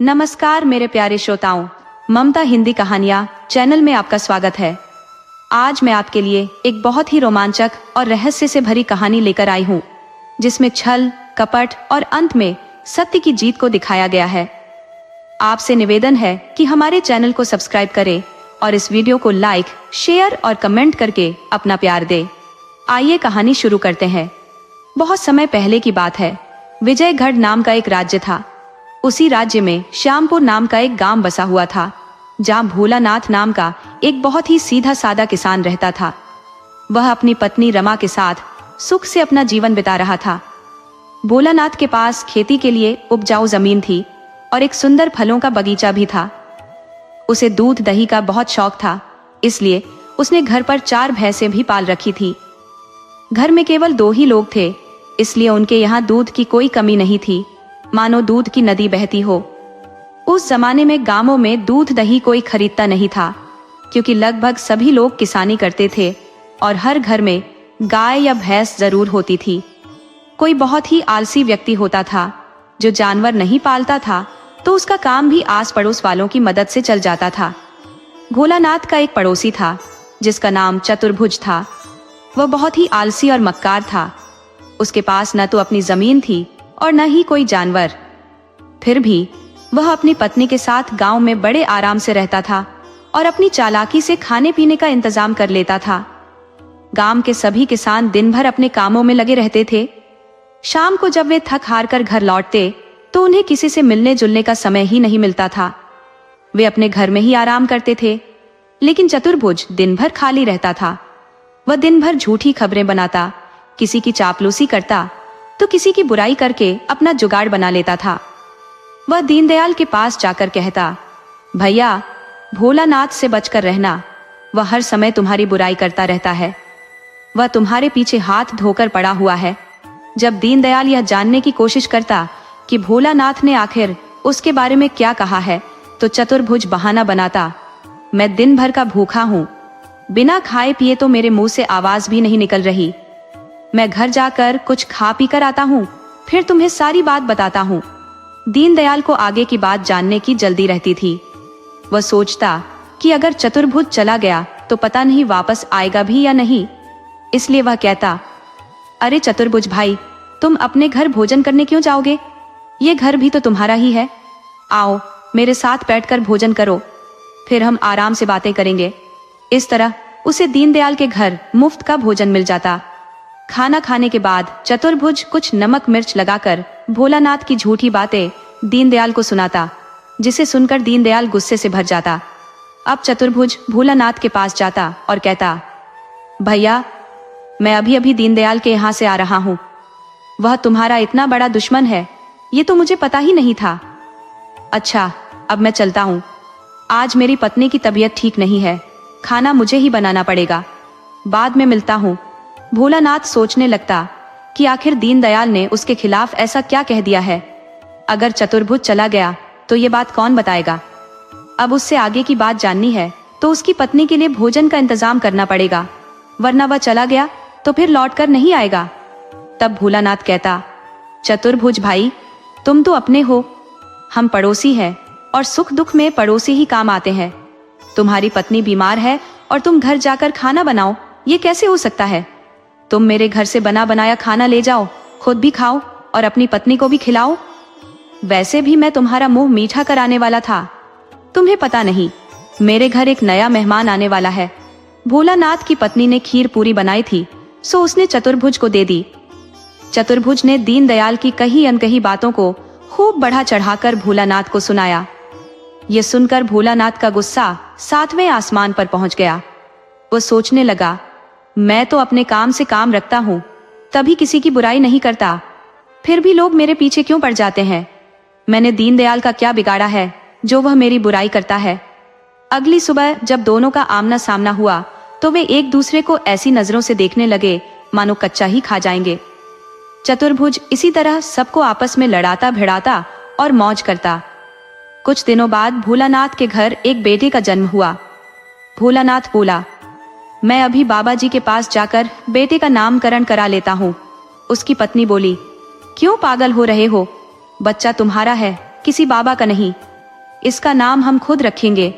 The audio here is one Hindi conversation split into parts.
नमस्कार मेरे प्यारे श्रोताओं, ममता हिंदी कहानियाँ चैनल में आपका स्वागत है। आज मैं आपके लिए एक बहुत ही रोमांचक और रहस्य से भरी कहानी लेकर आई हूँ, जिसमें छल, कपट और अंत में सत्य की जीत को दिखाया गया है। आपसे निवेदन है कि हमारे चैनल को सब्सक्राइब करें और इस वीडियो को लाइक, शेयर और कमेंट करके अपना प्यार दें। आइए कहानी शुरू करते हैं। बहुत समय पहले की बात है। विजयगढ़ नाम का एक राज्य था। उसी राज्य में श्यामपुर नाम का एक गांव बसा हुआ था, जहां भोलानाथ नाम का एक बहुत ही सीधा सादा किसान रहता था। वह अपनी पत्नी रमा के साथ सुख से अपना जीवन बिता रहा था। भोलानाथ के पास खेती के लिए उपजाऊ जमीन थी और एक सुंदर फलों का बगीचा भी था। उसे दूध दही का बहुत शौक था, इसलिए उसने घर पर 4 भैंसें भी पाल रखी थी। घर में केवल 2 ही लोग थे, इसलिए उनके यहाँ दूध की कोई कमी नहीं थी, मानो दूध की नदी बहती हो। उस जमाने में गांवों में दूध दही कोई खरीदता नहीं था, क्योंकि लगभग सभी लोग किसानी करते थे और हर घर में गाय या भैंस जरूर होती थी। कोई बहुत ही आलसी व्यक्ति होता था जो जानवर नहीं पालता था, तो उसका काम भी आस पड़ोस वालों की मदद से चल जाता था। भोलानाथ का एक पड़ोसी था जिसका नाम चतुर्भुज था। वह बहुत ही आलसी और मक्कार था। उसके पास न तो अपनी जमीन थी और न ही कोई जानवर। फिर भी वह अपनी पत्नी के साथ गांव में बड़े आराम से रहता था और अपनी चालाकी से खाने पीने का इंतजाम कर लेता था। गांव के सभी किसान दिन भर अपने कामों में लगे रहते थे। शाम को जब वे थक हार कर घर लौटते तो उन्हें किसी से मिलने जुलने का समय ही नहीं मिलता था। वे अपने घर में ही आराम करते थे। लेकिन चतुर्भुज दिन भर खाली रहता था। वह दिन भर झूठी खबरें बनाता, किसी की चापलूसी करता तो किसी की बुराई करके अपना जुगाड़ बना लेता था। वह दीनदयाल के पास जाकर कहता, भैया, भोलानाथ से बचकर रहना, वह हर समय तुम्हारी बुराई करता रहता है। वह तुम्हारे पीछे हाथ धोकर पड़ा हुआ है। जब दीनदयाल यह जानने की कोशिश करता कि भोलानाथ ने आखिर उसके बारे में क्या कहा है, तो चतुर्भुज बहाना बनाता, मैं दिन भर का भूखा हूँ, बिना खाए पिए तो मेरे मुंह से आवाज भी नहीं निकल रही। मैं घर जाकर कुछ खा पी कर आता हूँ, फिर तुम्हें सारी बात बताता हूँ। दीनदयाल को आगे की बात जानने की जल्दी रहती थी। वह सोचता कि अगर चतुर्भुज चला गया तो पता नहीं वापस आएगा भी या नहीं। इसलिए वह कहता, अरे चतुर्भुज भाई, तुम अपने घर भोजन करने क्यों जाओगे? ये घर भी तो तुम्हारा ही है। आओ मेरे साथ बैठकर भोजन करो, फिर हम आराम से बातें करेंगे। इस तरह उसे दीनदयाल के घर मुफ्त का भोजन मिल जाता। खाना खाने के बाद चतुर्भुज कुछ नमक मिर्च लगाकर भोलानाथ की झूठी बातें दीनदयाल को सुनाता, जिसे सुनकर दीनदयाल गुस्से से भर जाता। अब चतुर्भुज भोलानाथ के पास जाता और कहता, भैया, मैं अभी अभी दीनदयाल के यहाँ से आ रहा हूँ। वह तुम्हारा इतना बड़ा दुश्मन है, ये तो मुझे पता ही नहीं था। अच्छा, अब मैं चलता हूँ। आज मेरी पत्नी की तबीयत ठीक नहीं है, खाना मुझे ही बनाना पड़ेगा। बाद में मिलता हूँ। भोलानाथ सोचने लगता कि आखिर दीनदयाल ने उसके खिलाफ ऐसा क्या कह दिया है। अगर चतुर्भुज चला गया तो ये बात कौन बताएगा? अब उससे आगे की बात जाननी है तो उसकी पत्नी के लिए भोजन का इंतजाम करना पड़ेगा, वरना वह चला गया तो फिर लौटकर नहीं आएगा। तब भोलानाथ कहता, चतुर्भुज भाई, तुम तो अपने हो, हम पड़ोसी हैं और सुख दुख में पड़ोसी ही काम आते हैं। तुम्हारी पत्नी बीमार है और तुम घर जाकर खाना बनाओ, ये कैसे हो सकता है? तुम मेरे घर से बना बनाया खाना ले जाओ, खुद भी खाओ और अपनी पत्नी को भी खिलाओ। वैसे भी मैं तुम्हारा मुंह मीठा कराने वाला था। तुम्हें पता नहीं, मेरे घर एक नया मेहमान आने वाला है। भोलानाथ की पत्नी ने खीर पूरी बनाई थी, सो उसने चतुर्भुज को दे दी। चतुर्भुज ने दीनदयाल की कही अनकही बातों को खूब बढ़ा चढ़ाकर भोलानाथ को सुनाया। ये सुनकर भोलानाथ का गुस्सा 7वें आसमान पर पहुंच गया। वो सोचने लगा, मैं तो अपने काम से काम रखता हूँ, तभी किसी की बुराई नहीं करता, फिर भी लोग मेरे पीछे क्यों पड़ जाते हैं? मैंने दीनदयाल का क्या बिगाड़ा है जो वह मेरी बुराई करता है? अगली सुबह जब दोनों का आमना सामना हुआ तो वे एक दूसरे को ऐसी नजरों से देखने लगे मानो कच्चा ही खा जाएंगे। चतुर्भुज इसी तरह सबको आपस में लड़ाता भिड़ाता और मौज करता। कुछ दिनों बाद भोलानाथ के घर एक बेटे का जन्म हुआ। भोलानाथ बोला, मैं अभी बाबा जी के पास जाकर बेटे का नामकरण करा लेता हूँ। उसकी पत्नी बोली, क्यों पागल हो रहे हो? बच्चा तुम्हारा है, किसी बाबा का नहीं। इसका नाम हम खुद रखेंगे,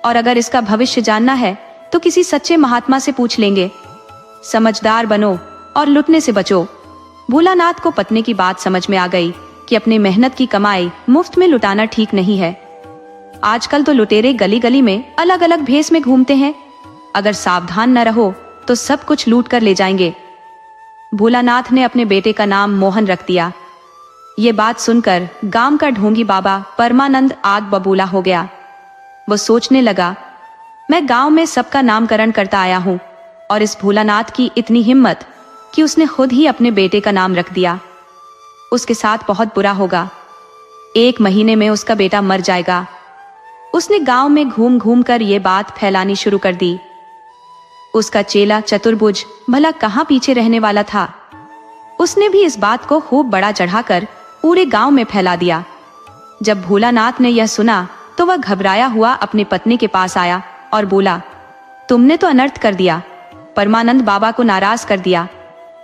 और अगर इसका भविष्य जानना है तो किसी सच्चे महात्मा से पूछ लेंगे। समझदार बनो और लुटने से बचो। भोलानाथ को पत्नी की बात समझ में आ गई कि अपनी मेहनत की कमाई मुफ्त में लुटाना ठीक नहीं है। आजकल तो लुटेरे गली गली में अलग अलग भेष में घूमते हैं, अगर सावधान न रहो तो सब कुछ लूट कर ले जाएंगे। भोलानाथ ने अपने बेटे का नाम मोहन रख दिया। ये बात सुनकर गांव का ढोंगी बाबा परमानंद आग बबूला हो गया। वो सोचने लगा, मैं गांव में सबका नामकरण करता आया हूं, और इस भोलानाथ की इतनी हिम्मत कि उसने खुद ही अपने बेटे का नाम रख दिया। उसके साथ बहुत बुरा होगा। 1 महीने में उसका बेटा मर जाएगा। उसने गांव में घूम घूम कर ये बात फैलानी शुरू कर दी। उसका चेला चतुर्भुज भला कहां पीछे रहने वाला था। उसने भी इस बात को खूब बड़ा चढ़ाकर पूरे गांव में फैला दिया। जब भोलानाथ ने यह सुना तो वह घबराया हुआ अपनी पत्नी के पास आया और बोला, तुमने तो अनर्थ कर दिया, परमानंद बाबा को नाराज कर दिया।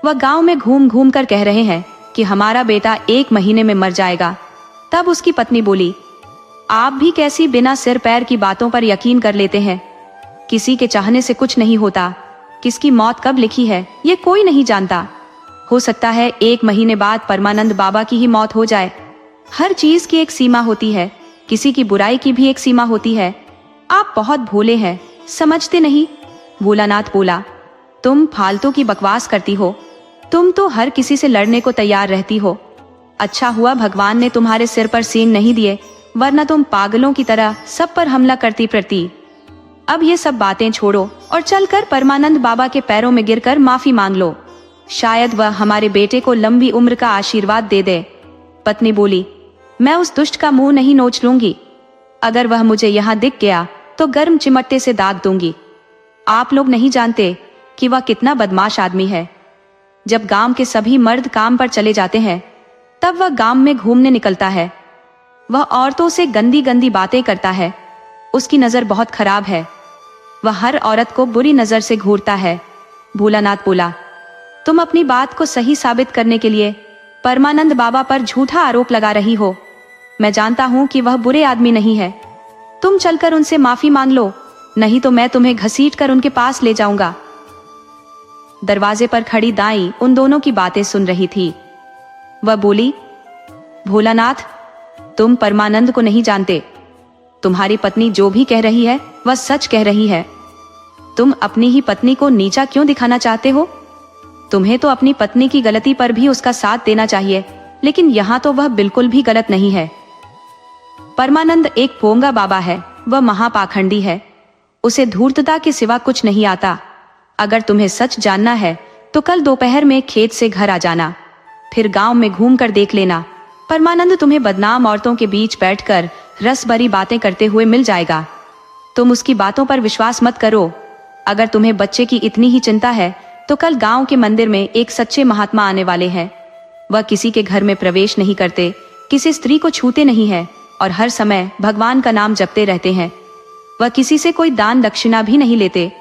वह गांव में घूम घूम कर कह रहे हैं कि हमारा बेटा 1 महीने में मर जाएगा। तब उसकी पत्नी बोली, आप भी कैसी बिना सिर पैर की बातों पर यकीन कर लेते हैं। किसी के चाहने से कुछ नहीं होता। किसकी मौत कब लिखी है ये कोई नहीं जानता। हो सकता है 1 महीने बाद परमानंद बाबा की ही मौत हो जाए। हर चीज की एक सीमा होती है, किसी की बुराई की भी एक सीमा होती है। आप बहुत भोले हैं, समझते नहीं। भोलानाथ बोला, तुम फालतू की बकवास करती हो। तुम तो हर किसी से लड़ने को तैयार रहती हो। अच्छा हुआ भगवान ने तुम्हारे सिर पर सींग नहीं दिए, वरना तुम पागलों की तरह सब पर हमला करती फिरती। अब ये सब बातें छोड़ो और चलकर परमानंद बाबा के पैरों में गिरकर माफी मांग लो। शायद वह हमारे बेटे को लंबी उम्र का आशीर्वाद दे दे। पत्नी बोली, मैं उस दुष्ट का मुंह नहीं नोच लूंगी। अगर वह मुझे यहाँ दिख गया तो गर्म चिमटे से दाग दूंगी। आप लोग नहीं जानते कि वह कितना बदमाश आदमी है। जब गांव के सभी मर्द काम पर चले जाते हैं तब वह गांव में घूमने निकलता है। वह औरतों से गंदी गंदी बातें करता है। उसकी नजर बहुत खराब है। वह हर औरत को बुरी नजर से घूरता है। भोलानाथ बोला, तुम अपनी बात को सही साबित करने के लिए परमानंद बाबा पर झूठा आरोप लगा रही हो। मैं जानता हूं कि वह बुरे आदमी नहीं है। तुम चलकर उनसे माफी मांग लो, नहीं तो मैं तुम्हें घसीट कर उनके पास ले जाऊंगा। दरवाजे पर खड़ी दाई उन दोनों की बातें सुन रही थी। वह बोली, भोलानाथ, तुम परमानंद को नहीं जानते। तुम्हारी पत्नी जो भी कह रही है वह सच कह रही है। तुम अपनी ही पत्नी को नीचा क्यों दिखाना चाहते हो? तुम्हें तो अपनी पत्नी की गलती पर भी उसका साथ देना चाहिए, लेकिन यहाँ तो वह बिल्कुल भी गलत नहीं है। परमानंद एक पोंगा बाबा है, वह महापाखंडी है। उसे धूर्तता के सिवा कुछ नहीं आता। अगर तुम्हें सच जानना है तो कल दोपहर में खेत से घर आ जाना, फिर गांव में घूम कर देख लेना। परमानंद तुम्हें बदनाम औरतों के बीच बैठकर रस भरी बातें करते हुए मिल जाएगा। तुम उसकी बातों पर विश्वास मत करो। अगर तुम्हें बच्चे की इतनी ही चिंता है तो कल गांव के मंदिर में एक सच्चे महात्मा आने वाले हैं। वह किसी के घर में प्रवेश नहीं करते, किसी स्त्री को छूते नहीं है और हर समय भगवान का नाम जपते रहते हैं। वह किसी से कोई दान दक्षिणा भी नहीं लेते।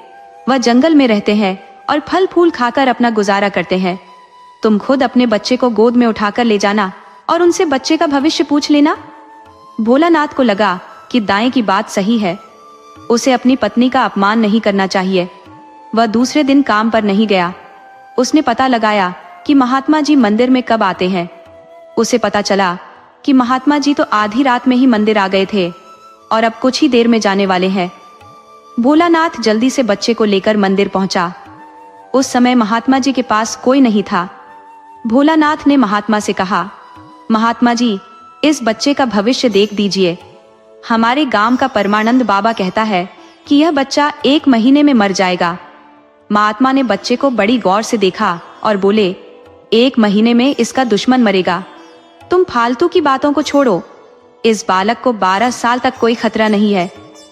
वह जंगल में रहते हैं और फल फूल खाकर अपना गुजारा करते हैं। तुम खुद अपने बच्चे को गोद में उठाकर ले जाना और उनसे बच्चे का भविष्य पूछ लेना। भोलानाथ को लगा कि दाएं की बात सही है। उसे अपनी पत्नी का अपमान नहीं करना चाहिए। वह दूसरे दिन काम पर नहीं गया। उसने पता लगाया कि महात्मा जी मंदिर में कब आते हैं। उसे पता चला कि महात्मा जी तो आधी रात में ही मंदिर आ गए थे और अब कुछ ही देर में जाने वाले हैं। भोलानाथ जल्दी से बच्चे को लेकर मंदिर पहुंचा। उस समय महात्मा जी के पास कोई नहीं था। भोलानाथ ने महात्मा से कहा, महात्मा जी, इस बच्चे का भविष्य देख दीजिए। हमारे गांव का परमानंद बाबा कहता है कि यह बच्चा 1 महीने में मर जाएगा। महात्मा ने बच्चे को बड़ी गौर से देखा और बोले, 1 महीने में इसका दुश्मन मरेगा। तुम फालतू की बातों को छोड़ो। इस बालक को 12 साल तक कोई खतरा नहीं है,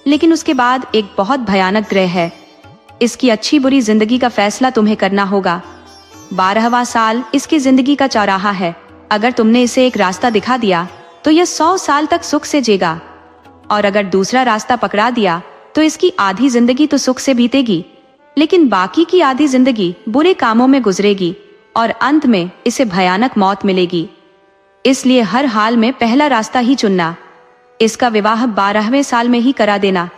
लेकिन उसके बाद एक बहुत भयानक ग्रह है। इसकी अच्छी बुरी जिंदगी का फैसला तुम्हें करना होगा। 12वां साल इसकी जिंदगी का चौराहा है। अगर तुमने इसे एक रास्ता दिखा दिया तो यह 100 साल तक सुख से जीएगा, और अगर दूसरा रास्ता पकड़ा दिया तो इसकी आधी जिंदगी तो सुख से बीतेगी, लेकिन बाकी की आधी जिंदगी बुरे कामों में गुजरेगी और अंत में इसे भयानक मौत मिलेगी। इसलिए हर हाल में पहला रास्ता ही चुनना। इसका विवाह 12वें साल में ही करा देना।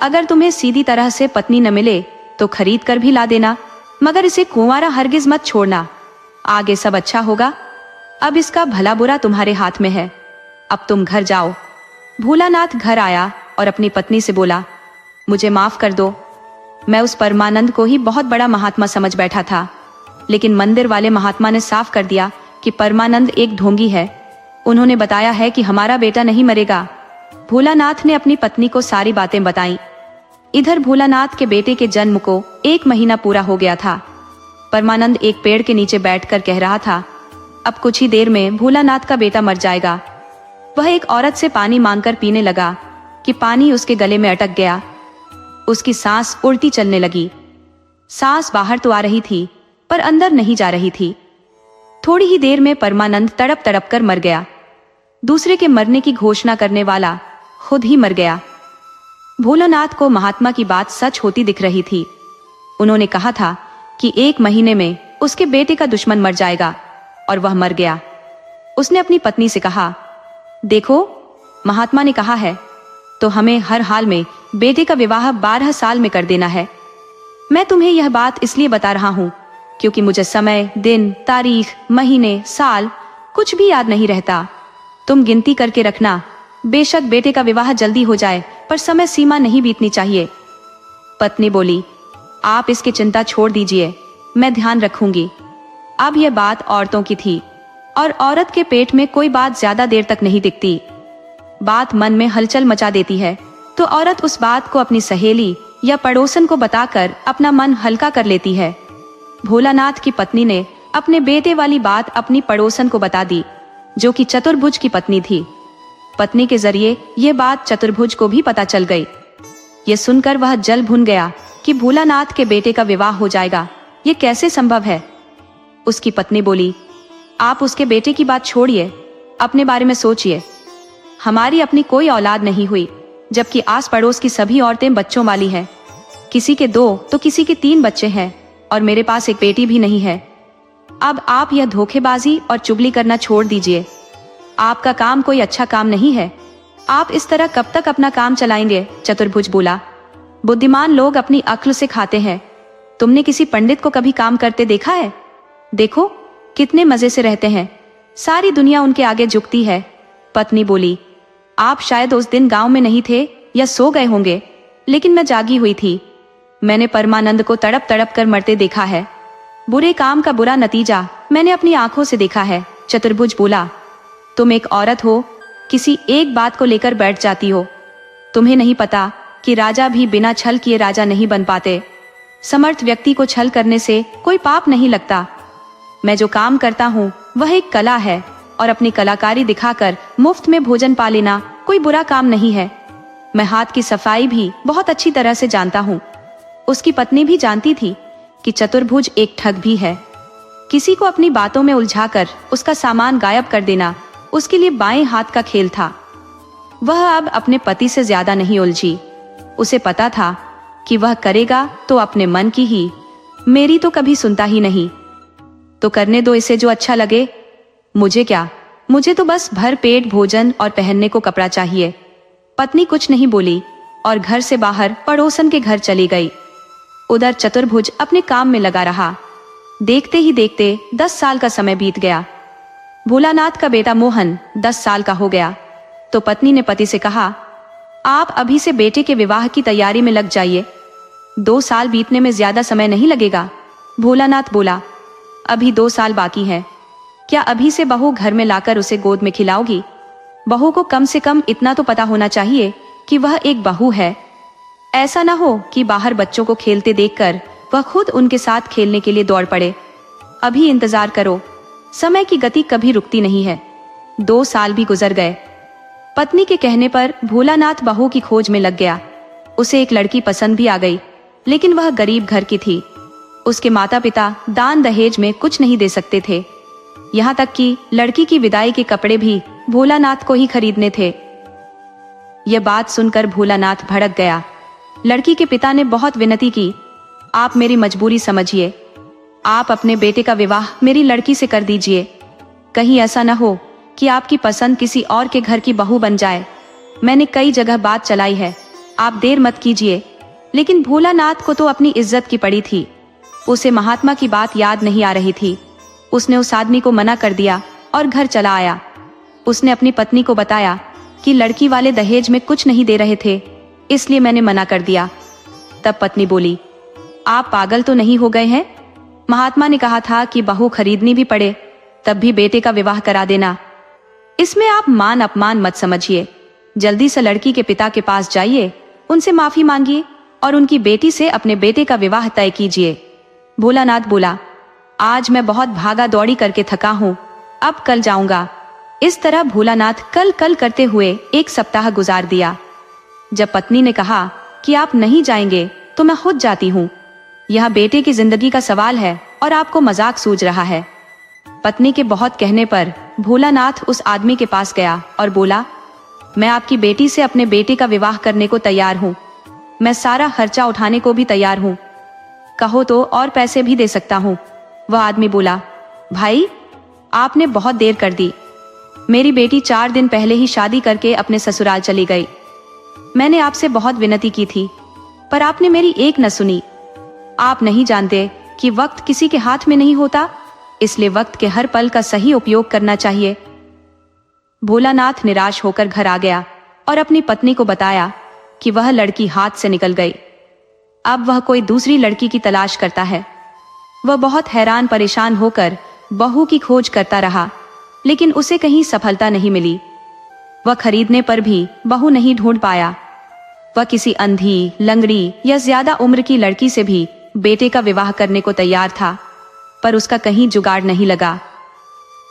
अगर तुम्हें सीधी तरह से पत्नी न मिले तो खरीद कर भी ला देना, मगर इसे कुंवारा हरगिज मत छोड़ना। आगे सब अच्छा होगा। अब इसका भला बुरा तुम्हारे हाथ में है। अब तुम घर जाओ। भोलानाथ घर आया और अपनी पत्नी से बोला, मुझे माफ कर दो। मैं उस परमानंद को ही बहुत बड़ा महात्मा समझ बैठा था, लेकिन मंदिर वाले महात्मा ने साफ कर दिया कि परमानंद एक ढोंगी है। उन्होंने बताया है कि हमारा बेटा नहीं मरेगा। भोलानाथ ने अपनी पत्नी को सारी बातें बताई। इधर भोलानाथ के बेटे के जन्म को 1 महीना पूरा हो गया था। परमानंद एक पेड़ के नीचे बैठकर कह रहा था, अब कुछ ही देर में भोलानाथ का बेटा मर जाएगा। वह एक औरत से पानी मांगकर पीने लगा कि पानी उसके गले में अटक गया। उसकी सांस उल्टी चलने लगी। सांस बाहर तो आ रही थी पर अंदर नहीं जा रही थी। थोड़ी ही देर में परमानंद तड़प तड़प कर मर गया। दूसरे के मरने की घोषणा करने वाला खुद ही मर गया। भोलानाथ को महात्मा की बात सच होती दिख रही थी। उन्होंने कहा था कि 1 महीने में उसके बेटे का दुश्मन मर जाएगा, और वह मर गया। उसने अपनी पत्नी से कहा, देखो महात्मा ने कहा है तो हमें हर हाल में बेटे का विवाह 12 साल में कर देना है। मैं तुम्हें यह बात इसलिए बता रहा हूँ क्योंकि मुझे समय, दिन, तारीख, महीने, साल कुछ भी याद नहीं रहता। तुम गिनती करके रखना। बेशक बेटे का विवाह जल्दी हो जाए, पर समय सीमा नहीं बीतनी चाहिए। पत्नी बोली, आप इसकी चिंता छोड़ दीजिए, मैं ध्यान रखूंगी। अब यह बात औरतों की थी, और औरत के पेट में कोई बात ज्यादा देर तक नहीं टिकती। बात मन में हलचल मचा देती है तो औरत उस बात को अपनी सहेली या पड़ोसन को बताकर अपना मन हल्का कर लेती है। भोलानाथ की पत्नी ने अपने बेटे वाली बात अपनी पड़ोसन को बता दी, जो कि चतुर्भुज की पत्नी थी। पत्नी के जरिए यह बात चतुर्भुज को भी पता चल गई। ये सुनकर वह जल भुन गया कि भोलानाथ के बेटे का विवाह हो जाएगा। ये कैसे संभव है? उसकी पत्नी बोली, आप उसके बेटे की बात छोड़िए, अपने बारे में सोचिए। हमारी अपनी कोई औलाद नहीं हुई, जबकि आस पड़ोस की सभी औरतें बच्चों वाली हैं। किसी के 2 तो किसी के 3 बच्चे हैं, और मेरे पास एक बेटी भी नहीं है। अब आप यह धोखेबाजी और चुगली करना छोड़ दीजिए। आपका काम कोई अच्छा काम नहीं है। आप इस तरह कब तक अपना काम चलाएंगे? चतुर्भुज बोला, बुद्धिमान लोग अपनी अक्ल से खाते हैं। तुमने किसी पंडित को कभी काम करते देखा है? देखो कितने मजे से रहते हैं, सारी दुनिया उनके आगे झुकती है। पत्नी बोली, आप शायद उस दिन गांव में नहीं थे या सो गए होंगे, लेकिन मैं जागी हुई थी। मैंने परमानंद को तड़प तड़प कर मरते देखा है। बुरे काम का बुरा नतीजा मैंने अपनी आंखों से देखा है। चतुर्भुज बोला, तुम एक औरत हो, किसी एक बात को लेकर बैठ जाती हो। तुम्हें नहीं पता कि राजा भी बिना छल किए राजा नहीं बन पाते। समर्थ व्यक्ति को छल करने से कोई पाप नहीं लगता। मैं जो काम करता हूँ वह एक कला है, और अपनी कलाकारी दिखाकर मुफ्त में भोजन पा लेना कोई बुरा काम नहीं है। मैं हाथ की सफाई भी बहुत अच्छी तरह से जानता हूँ। उसकी पत्नी भी जानती थी कि चतुर्भुज एक ठग भी है। किसी को अपनी बातों में उलझाकर उसका सामान गायब कर देना उसके लिए बाएं हाथ का खेल था। वह अब अपने पति से ज्यादा नहीं उलझी। उसे पता था कि वह करेगा तो अपने मन की ही, मेरी तो कभी सुनता ही नहीं। तो करने दो इसे जो अच्छा लगे। मुझे क्या, मुझे तो बस भर पेट भोजन और पहनने को कपड़ा चाहिए। पत्नी कुछ नहीं बोली और घर से बाहर पड़ोसन के घर चली गई। उधर चतुर्भुज अपने काम में लगा रहा। देखते ही देखते 10 साल का समय बीत गया। भोलानाथ का बेटा मोहन 10 साल का हो गया तो पत्नी ने पति से कहा, आप अभी से बेटे के विवाह की तैयारी में लग जाइए। 2 साल बीतने में ज्यादा समय नहीं लगेगा। भोलानाथ बोला, अभी 2 साल बाकी है। क्या अभी से बहू घर में लाकर उसे गोद में खिलाओगी? बहू को कम से कम इतना तो पता होना चाहिए कि वह एक बहू है। ऐसा ना हो कि बाहर बच्चों को खेलते देखकर वह खुद उनके साथ खेलने के लिए दौड़ पड़े। अभी इंतजार करो, समय की गति कभी रुकती नहीं है। 2 साल भी गुजर गए। पत्नी के कहने पर भोलानाथ बहू की खोज में लग गया। उसे एक लड़की पसंद भी आ गई, लेकिन वह गरीब घर की थी। उसके माता पिता दान दहेज में कुछ नहीं दे सकते थे। यहाँ तक कि लड़की की विदाई के कपड़े भी भोलानाथ को ही खरीदने थे। यह बात सुनकर भोलानाथ भड़क गया। लड़की के पिता ने बहुत विनती की, आप मेरी मजबूरी समझिए। आप अपने बेटे का विवाह मेरी लड़की से कर दीजिए। कहीं ऐसा न हो कि आपकी पसंद किसी और के घर की बहू बन जाए। मैंने कई जगह बात चलाई है, आप देर मत कीजिए। लेकिन भोलानाथ को तो अपनी इज्जत की पड़ी थी। उसे महात्मा की बात याद नहीं आ रही थी। उसने उस आदमी को मना कर दिया और घर चला आया। उसने अपनी पत्नी को बताया कि लड़की वाले दहेज में कुछ नहीं दे रहे थे, इसलिए मैंने मना कर दिया। तब पत्नी बोली, आप पागल तो नहीं हो गए हैं? महात्मा ने कहा था कि बहू खरीदनी भी पड़े तब भी बेटे का विवाह करा देना। इसमें आप मान अपमान मत समझिए। जल्दी से लड़की के पिता के पास जाइए, उनसे माफी मांगिए और उनकी बेटी से अपने बेटे का विवाह तय कीजिए। भोलानाथ बोला, आज मैं बहुत भागा दौड़ी करके थका हूँ, अब कल जाऊंगा। इस तरह भोलानाथ कल कल करते हुए 1 सप्ताह गुजार दिया। जब पत्नी ने कहा कि आप नहीं जाएंगे तो मैं खुद जाती हूँ, यह बेटे की जिंदगी का सवाल है और आपको मजाक सूझ रहा है। पत्नी के बहुत कहने पर भोलानाथ उस आदमी के पास गया और बोला, मैं आपकी बेटी से अपने बेटे का विवाह करने को तैयार हूँ। मैं सारा खर्चा उठाने को भी तैयार हूँ, कहो तो और पैसे भी दे सकता हूँ। वह आदमी बोला, भाई आपने बहुत देर कर दी। मेरी बेटी 4 दिन पहले ही शादी करके अपने ससुराल चली गई। मैंने आपसे बहुत विनती की थी पर आपने मेरी एक न सुनी। आप नहीं जानते कि वक्त किसी के हाथ में नहीं होता, इसलिए वक्त के हर पल का सही उपयोग करना चाहिए। भोलानाथ निराश होकर घर आ गया और अपनी पत्नी को बताया कि वह लड़की हाथ से निकल गई। अब वह कोई दूसरी लड़की की तलाश करता है। वह बहुत हैरान परेशान होकर बहू की खोज करता रहा, लेकिन उसे कहीं सफलता नहीं मिली। वह खरीदने पर भी बहू नहीं ढूंढ पाया। वह किसी अंधी, लंगड़ी या ज्यादा उम्र की लड़की से भी बेटे का विवाह करने को तैयार था, पर उसका कहीं जुगाड़ नहीं लगा।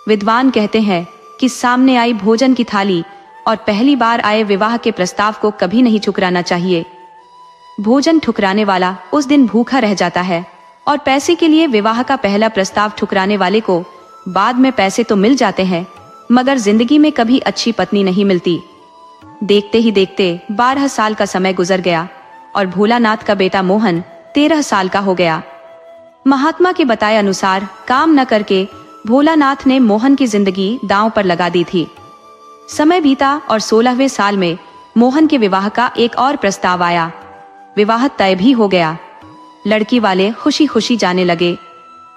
विद्वान कहते हैं कि सामने आई भोजन की थाली और पहली बार आए विवाह के प्रस्ताव को कभी नहीं ठुकराना चाहिए। भोजन ठुकराने वाला उस दिन भूखा रह जाता है और पैसे के लिए विवाह का पहला प्रस्ताव ठुकराने वाले को बाद में पैसे तो मिल जाते हैं, मगर जिंदगी में कभी अच्छी पत्नी नहीं मिलती। देखते ही देखते 12 साल का समय गुजर गया और भोलानाथ का बेटा मोहन 13 साल का हो गया। महात्मा के बताए अनुसार काम न करके भोलानाथ ने मोहन की जिंदगी दांव पर लगा दी थी। समय बीता और 16वें साल में मोहन के विवाह का एक और प्रस्ताव आया। विवाह तय भी हो गया। लड़की वाले खुशी खुशी जाने लगे।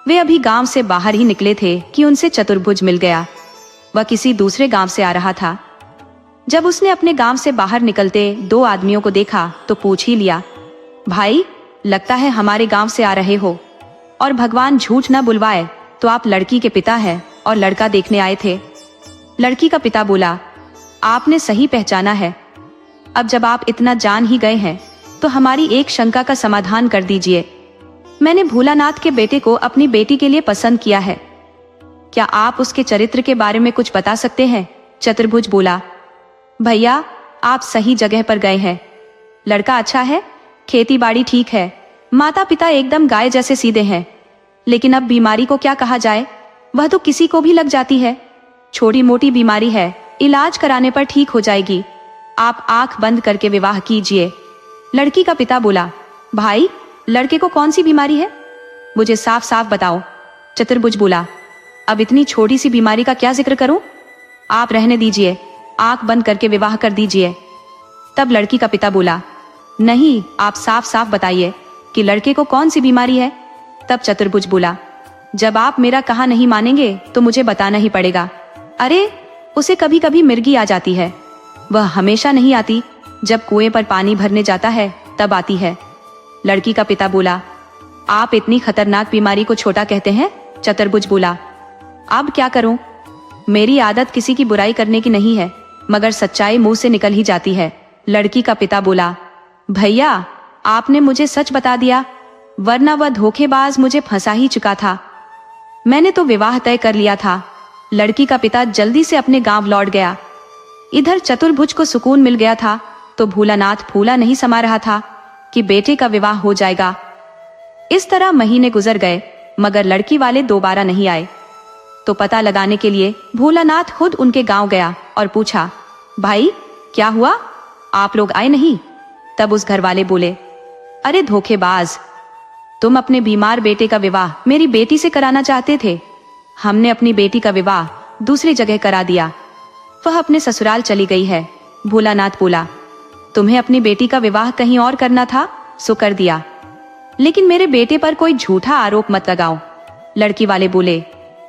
वे अभी गांव से बाहर ही निकले थे कि उनसे चतुर्भुज मिल गया। वह किसी दूसरे गांव से आ रहा था। जब उसने अपने गांव से बाहर निकलते 2 आदमियों को देखा तो पूछ ही लिया, भाई लगता है हमारे गांव से आ रहे हो, और भगवान झूठ न बुलवाए तो आप लड़की के पिता हैं और लड़का देखने आए थे। लड़की का पिता बोला, आपने सही पहचाना है। अब जब आप इतना जान ही गए हैं तो हमारी एक शंका का समाधान कर दीजिए। मैंने भोलानाथ के बेटे को अपनी बेटी के लिए पसंद किया है। क्या आप उसके चरित्र के बारे में कुछ बता सकते हैं? चतुर्भुज बोला, भैया आप सही जगह पर गए हैं। लड़का अच्छा है, खेती बाड़ी ठीक है, माता पिता एकदम गाय जैसे सीधे हैं। लेकिन अब बीमारी को क्या कहा जाए, वह तो किसी को भी लग जाती है। छोटी मोटी बीमारी है, इलाज कराने पर ठीक हो जाएगी। आप आंख बंद करके विवाह कीजिए। लड़की का पिता बोला, भाई लड़के को कौन सी बीमारी है, मुझे साफ साफ बताओ। चतुर्भुज बोला, अब इतनी छोटी सी बीमारी का क्या जिक्र करूं? आप रहने दीजिए, आंख बंद करके विवाह कर दीजिए। तब लड़की का पिता बोला, नहीं आप साफ साफ बताइए कि लड़के को कौन सी बीमारी है। तब चतुर्भुज बोला, जब आप मेरा कहा नहीं मानेंगे तो मुझे बताना ही पड़ेगा। अरे उसे कभी कभी मिर्गी आ जाती है। वह हमेशा नहीं आती, जब कुएं पर पानी भरने जाता है तब आती है। लड़की का पिता बोला, आप इतनी खतरनाक बीमारी को छोटा कहते हैं? चतुर्भुज बोला, अब क्या करूं? मेरी आदत किसी की बुराई करने की नहीं है, मगर सच्चाई मुंह से निकल ही जाती है। लड़की का पिता बोला, भैया आपने मुझे सच बता दिया, वरना वह धोखेबाज मुझे फंसा ही चुका था। मैंने तो विवाह तय कर लिया था। लड़की का पिता जल्दी से अपने गांव लौट गया। इधर चतुर्भुज को सुकून मिल गया था तो भोलानाथ फूला नहीं समा रहा था कि बेटे का विवाह हो जाएगा। इस तरह महीने गुजर गए, मगर लड़की वाले दोबारा नहीं आए। तो पता लगाने के लिए भोलानाथ खुद उनके गांव गया और पूछा, भाई क्या हुआ, आप लोग आए नहीं? तब उस घर वाले बोले, अरे धोखेबाज, तुम अपने बीमार बेटे का विवाह मेरी बेटी से कराना चाहते थे। हमने अपनी बेटी का विवाह दूसरी जगह करा दिया। वह अपने ससुराल चली गई है। भोलानाथ बोला, तुम्हें अपनी बेटी का विवाह कहीं और करना था, सो कर दिया, लेकिन मेरे बेटे पर कोई झूठा आरोप मत लगाओ। लड़की वाले बोले,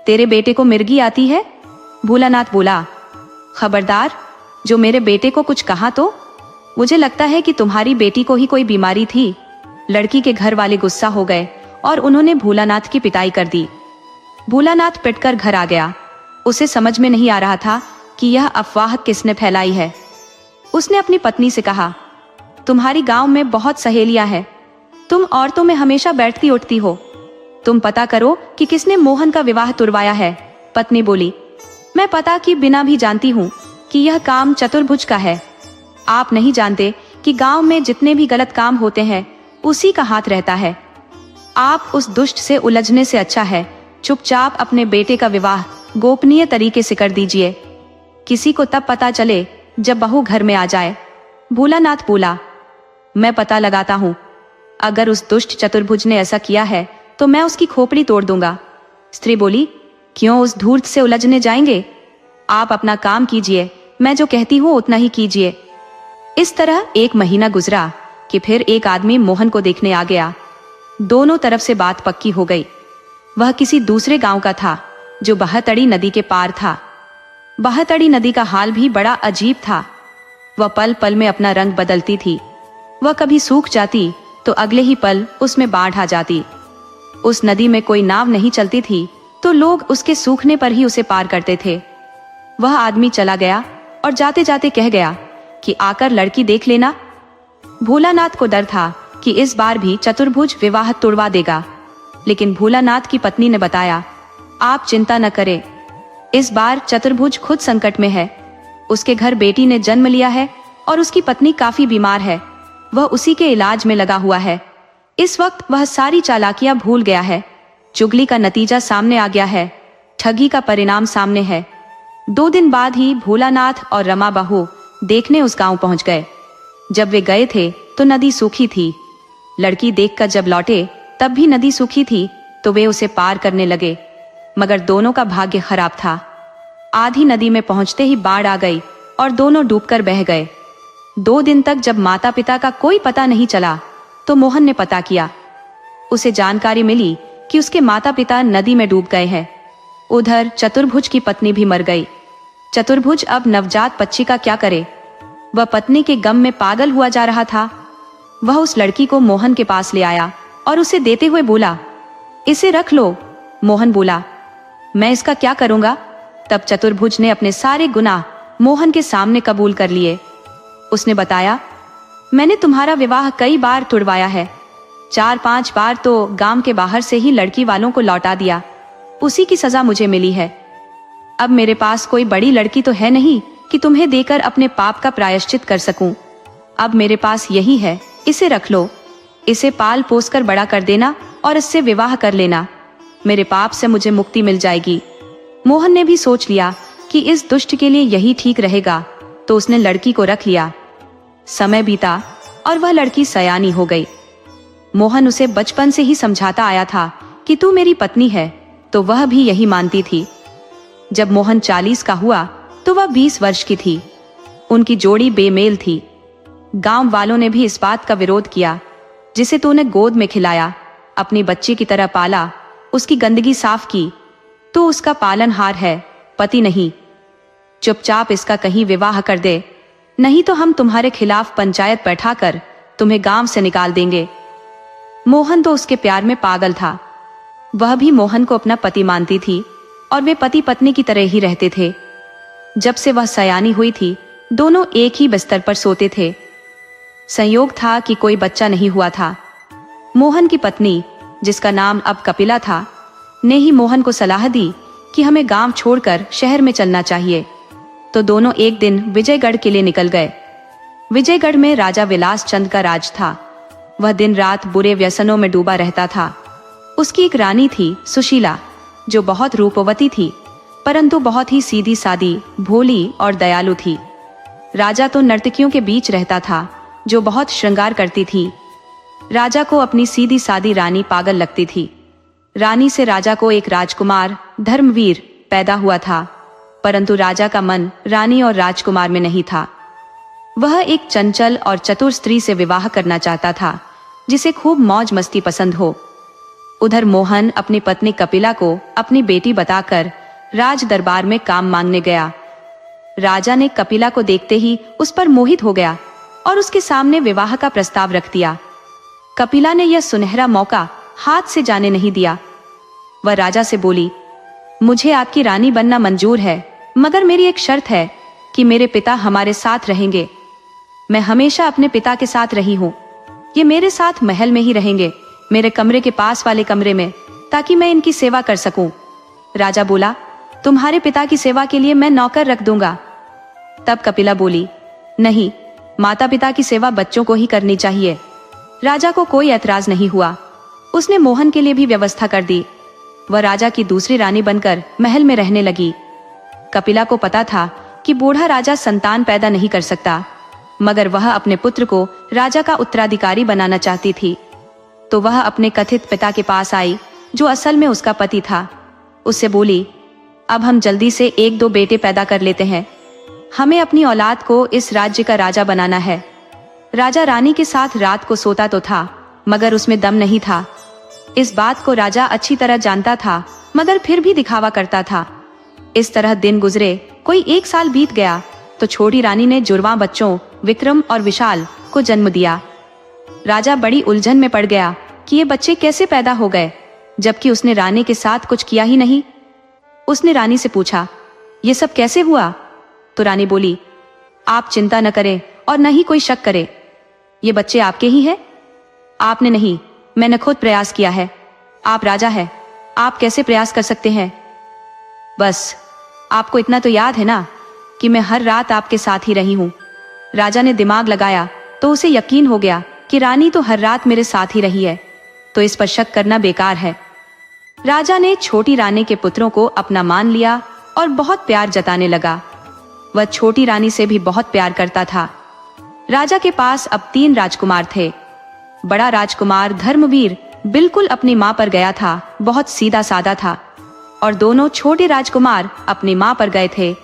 तेरे बेटे को मिर्गी आती है? भोलानाथ बोला, खबरदार, जो मेरे बेटे को कुछ कहा तो मुझे लगता है कि तुम्हारी बेटी को ही कोई बीमारी थी। लड़की के घर वाले गुस्सा हो गए और उन्होंने भोलानाथ की पिटाई कर दी। भोलानाथ पिटकर घर आ गया। उसे समझ में नहीं आ रहा था कि यह अफवाह किसने फैलाई है। उसने अपनी पत्नी से कहा, तुम्हारी गांव में बहुत सहेलियां हैं, तुम औरतों में हमेशा बैठती उठती हो, तुम पता करो कि किसने मोहन का विवाह तुड़वाया है। पत्नी बोली, मैं पता कि बिना भी जानती हूँ कि यह काम चतुर्भुज का है। आप नहीं जानते कि गांव में जितने भी गलत काम होते हैं उसी का हाथ रहता है। आप उस दुष्ट से उलझने से अच्छा है चुपचाप अपने बेटे का विवाह गोपनीय तरीके से कर दीजिए। किसी को तब पता चले जब बहू घर में आ जाए। भोलानाथ बोला, मैं पता लगाता हूँ, अगर उस दुष्ट चतुर्भुज ने ऐसा किया है तो मैं उसकी खोपड़ी तोड़ दूंगा। स्त्री बोली, क्यों उस धूर्त से उलझने जाएंगे? आप अपना काम कीजिए, मैं जो कहती हूँ उतना ही कीजिए। इस तरह 1 महीना गुजरा कि फिर एक आदमी मोहन को देखने आ गया। दोनों तरफ से बात पक्की हो गई। वह किसी दूसरे गांव का था जो बहतड़ी नदी के पार था। बहतड़ी नदी का हाल भी बड़ा अजीब था। वह पल पल में अपना रंग बदलती थी। वह कभी सूख जाती तो अगले ही पल उसमें बाढ़ आ जाती। उस नदी में कोई नाव नहीं चलती थी तो लोग उसके सूखने पर ही उसे पार करते थे। वह आदमी चला गया और जाते जाते कह गया कि आकर लड़की देख लेना। भोलानाथ को डर था कि इस बार भी चतुर्भुज विवाह तुड़वा देगा, लेकिन भोलानाथ की पत्नी ने बताया, आप चिंता न करें, इस बार चतुर्भुज खुद संकट में है। उसके घर बेटी ने जन्म लिया है और उसकी पत्नी काफी बीमार है। वह उसी के इलाज में लगा हुआ है। इस वक्त वह सारी चालाकियां भूल गया है। चुगली का नतीजा सामने आ गया है, ठगी का परिणाम सामने है। 2 दिन बाद ही भोलानाथ और रमा बहू देखने उस गांव पहुंच गए। जब वे गए थे तो नदी सूखी थी। लड़की देखकर जब लौटे तब भी नदी सूखी थी तो वे उसे पार करने लगे, मगर दोनों का भाग्य खराब था। आधी नदी में पहुंचते ही बाढ़ आ गई और दोनों डूबकर बह गए। 2 दिन तक जब माता पिता का कोई पता नहीं चला तो मोहन ने पता किया। उसे जानकारी मिली कि उसके माता पिता नदी में डूब गए हैं। उधर चतुर्भुज की पत्नी भी मर गई। चतुर्भुज अब नवजात बच्ची का क्या करे? वह पत्नी के गम में पागल हुआ जा रहा था। वह उस लड़की को मोहन के पास ले आया और उसे देते हुए बोला, इसे रख लो। मोहन बोला, मैं इसका क्या करूंगा? तब चतुर्भुज ने अपने सारे गुनाह मोहन के सामने कबूल कर लिए। उसने बताया, मैंने तुम्हारा विवाह कई बार तुड़वाया है। 4-5 बार तो गांव के बाहर से ही लड़की वालों को लौटा दिया। उसी की सजा मुझे मिली है। अब मेरे पास कोई बड़ी लड़की तो है नहीं कि तुम्हें देकर अपने पाप का प्रायश्चित कर सकूं। अब मेरे पास यही है, इसे रख लो। इसे पाल पोस कर बड़ा कर देना और इससे विवाह कर लेना। मेरे पाप से मुझे मुक्ति मिल जाएगी। मोहन ने भी सोच लिया कि इस दुष्ट के लिए यही ठीक रहेगा, तो उसने लड़की को रख लिया। समय बीता और वह लड़की सयानी हो गई। मोहन उसे बचपन से ही समझाता आया था कि तू मेरी पत्नी है, तो वह भी यही मानती थी। जब मोहन 40 का हुआ तो वह 20 वर्ष की थी। उनकी जोड़ी बेमेल थी। गांव वालों ने भी इस बात का विरोध किया, जिसे तूने गोद में खिलाया, अपनी बच्ची की तरह पाला, उसकी गंदगी साफ की, तो उसका पालनहार है, पति नहीं। चुपचाप इसका कहीं विवाह कर दे, नहीं तो हम तुम्हारे खिलाफ पंचायत बैठाकर तुम्हें गांव से निकाल देंगे। मोहन तो उसके प्यार में पागल था। वह भी मोहन को अपना पति मानती थी और वे पति पत्नी की तरह ही रहते थे। जब से वह सयानी हुई थी, दोनों एक ही बिस्तर पर सोते थे। संयोग था कि कोई बच्चा नहीं हुआ था। मोहन की पत्नी, जिसका नाम अब कपिला था, ने ही मोहन को सलाह दी कि हमें गांव छोड़कर शहर में चलना चाहिए। तो दोनों एक दिन विजयगढ़ के लिए निकल गए। विजयगढ़ में राजा विलास चंद का राज था। वह दिन रात बुरे व्यसनों में डूबा रहता था। उसकी एक रानी थी, सुशीला, जो बहुत रूपवती थी, परंतु बहुत ही सीधी सादी, भोली और दयालु थी। राजा तो नर्तकियों के बीच रहता था, जो बहुत श्रृंगार करती थी। राजा को अपनी सीधी सादी रानी पागल लगती थी। रानी से राजा को एक राजकुमार, धर्मवीर, पैदा हुआ था, परंतु राजा का मन रानी और राजकुमार में नहीं था। वह एक चंचल और चतुर स्त्री से विवाह करना चाहता था, जिसे खूब मौज मस्ती पसंद हो। उधर मोहन अपनी पत्नी कपिला को अपनी बेटी बताकर राज दरबार में काम मांगने गया। राजा ने कपिला को देखते ही उस पर मोहित हो गया और उसके सामने विवाह का प्रस्ताव रख दिया। कपिला ने यह सुनहरा मौका हाथ से जाने नहीं दिया। वह राजा से बोली, मुझे आपकी रानी बनना मंजूर है, मगर मेरी एक शर्त है कि मेरे पिता हमारे साथ रहेंगे। मैं हमेशा अपने पिता के साथ रही हूँ। ये मेरे साथ महल में ही रहेंगे, मेरे कमरे के पास वाले कमरे में, ताकि मैं इनकी सेवा कर सकूं। राजा बोला, तुम्हारे पिता की सेवा के लिए मैं नौकर रख दूंगा। तब कपिला बोली, नहीं, माता पिता की सेवा बच्चों को ही करनी चाहिए। राजा को कोई ऐतराज नहीं हुआ। उसने मोहन के लिए भी व्यवस्था कर दी। वह राजा की दूसरी रानी बनकर महल में रहने लगी। कपिला को पता था कि बूढ़ा राजा संतान पैदा नहीं कर सकता, मगर वह अपने पुत्र को राजा का उत्तराधिकारी बनाना चाहती थी। तो वह अपने कथित पिता के पास आई, जो असल में उसका पति था। उससे बोली, अब हम जल्दी से 1-2 बेटे पैदा कर लेते हैं। हमें अपनी औलाद को इस राज्य का राजा बनाना है। राजा रानी के साथ रात को सोता तो था, मगर उसमें दम नहीं था। इस बात को राजा अच्छी तरह जानता था, मगर फिर भी दिखावा करता था। इस तरह दिन गुजरे। कोई 1 साल बीत गया तो छोटी रानी ने जुड़वां बच्चों विक्रम और विशाल को जन्म दिया। राजा बड़ी उलझन में पड़ गया कि ये बच्चे कैसे पैदा हो गए, जबकि उसने रानी के साथ कुछ किया ही नहीं। उसने रानी से पूछा, ये सब कैसे हुआ? तो रानी बोली, आप चिंता न करें और न ही कोई शक करे। ये बच्चे आपके ही हैं। आपने नहीं, मैंने खुद प्रयास किया है। आप राजा हैं, आप कैसे प्रयास कर सकते हैं? बस आपको इतना तो याद है ना कि मैं हर रात आपके साथ ही रही हूं। राजा ने दिमाग लगाया तो उसे यकीन हो गया कि रानी तो हर रात मेरे साथ ही रही है, तो इस पर शक करना बेकार है। राजा ने छोटी रानी के पुत्रों को अपना मान लिया और बहुत प्यार जताने लगा। वह छोटी रानी से भी बहुत प्यार करता था। राजा के पास अब 3 राजकुमार थे। बड़ा राजकुमार धर्मवीर बिल्कुल अपनी मां पर गया था, बहुत सीधा साधा था, और दोनों छोटे राजकुमार अपनी मां पर गए थे,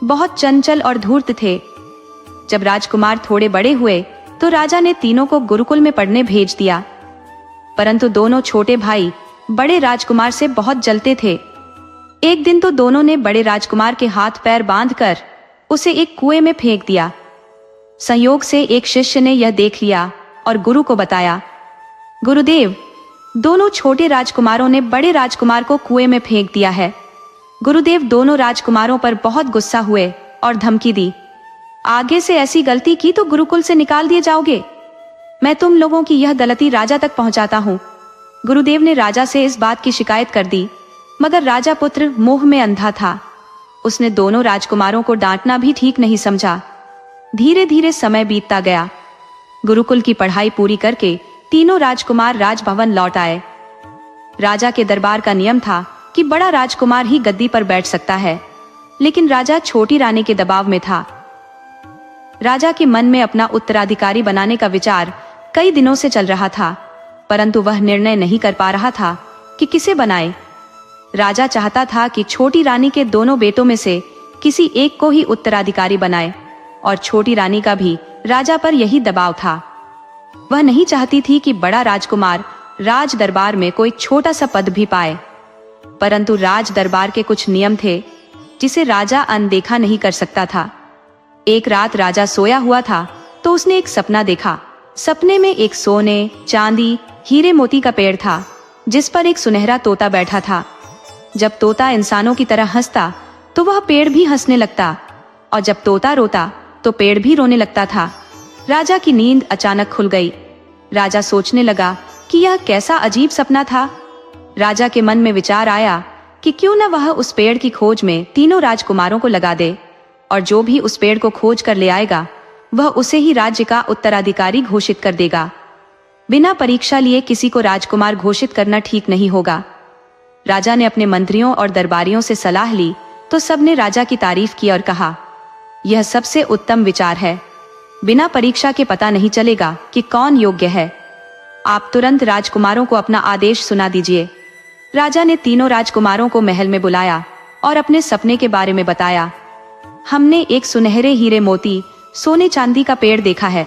बहुत चंचल और धूर्त थे। जब राजकुमार थोड़े बड़े हुए तो राजा ने तीनों को गुरुकुल में पढ़ने भेज दिया, परंतु दोनों छोटे भाई बड़े राजकुमार से बहुत जलते थे। एक दिन तो दोनों ने बड़े राजकुमार के हाथ पैर बांधकर उसे एक कुएं में फेंक दिया। संयोग से एक शिष्य ने यह देख लिया और गुरु को बताया। गुरुदेव, दोनों छोटे राजकुमारों ने बड़े राजकुमार को कुएं में फेंक दिया है। गुरुदेव दोनों राजकुमारों पर बहुत गुस्सा हुए और धमकी दी, आगे से ऐसी गलती की तो गुरुकुल से निकाल दिए जाओगे। मैं तुम लोगों की यह गलती राजा तक पहुंचाता हूं। गुरुदेव ने राजा से इस बात की शिकायत कर दी, मगर राजा पुत्र मोह में अंधा था। उसने दोनों राजकुमारों को डांटना भी ठीक नहीं समझा। धीरे धीरे समय बीतता गया। गुरुकुल की पढ़ाई पूरी करके तीनों राजकुमार राजभवन लौट आए। राजा के दरबार का नियम था कि बड़ा राजकुमार ही गद्दी पर बैठ सकता है, लेकिन राजा छोटी रानी के दबाव में था। राजा के मन में अपना उत्तराधिकारी बनाने का विचार कई दिनों से चल रहा था, परंतु वह निर्णय नहीं कर पा रहा था कि किसे बनाए। राजा चाहता था कि छोटी रानी के दोनों बेटों में से किसी एक को ही उत्तराधिकारी बनाए, और छोटी रानी का भी राजा पर यही दबाव था। वह नहीं चाहती थी कि बड़ा राजकुमार राज दरबार में कोई छोटा सा पद भी पाए, परंतु राज दरबार के कुछ नियम थे जिसे राजा अनदेखा नहीं कर सकता था। एक रात राजा सोया हुआ था तो उसने एक सपना देखा। सपने में एक सोने, चांदी, हीरे मोती का पेड़ था, जिस पर एक सुनहरा तोता बैठा था। जब तोता इंसानों की तरह हंसता तो वह पेड़ भी हंसने लगता, और जब तोता रोता तो पेड़ भी रोने लगता था। राजा की नींद अचानक खुल गई। राजा सोचने लगा कि यह कैसा अजीब सपना था। राजा के मन में विचार आया कि क्यों न वह उस पेड़ की खोज में तीनों राजकुमारों को लगा दे, और जो भी उस पेड़ को खोज कर ले आएगा वह उसे ही राज्य का उत्तराधिकारी घोषित कर देगा। बिना परीक्षा लिए किसी को राजकुमार घोषित करना ठीक नहीं होगा। राजा ने अपने मंत्रियों और दरबारियों से सलाह ली तो सबने राजा की तारीफ की और कहा, यह सबसे उत्तम विचार है। बिना परीक्षा के पता नहीं चलेगा कि कौन योग्य है। आप तुरंत राजकुमारों को अपना आदेश सुना दीजिए। राजा ने तीनों राजकुमारों को महल में बुलाया और अपने सपने के बारे में बताया। हमने एक सुनहरे हीरे मोती सोने चांदी का पेड़ देखा है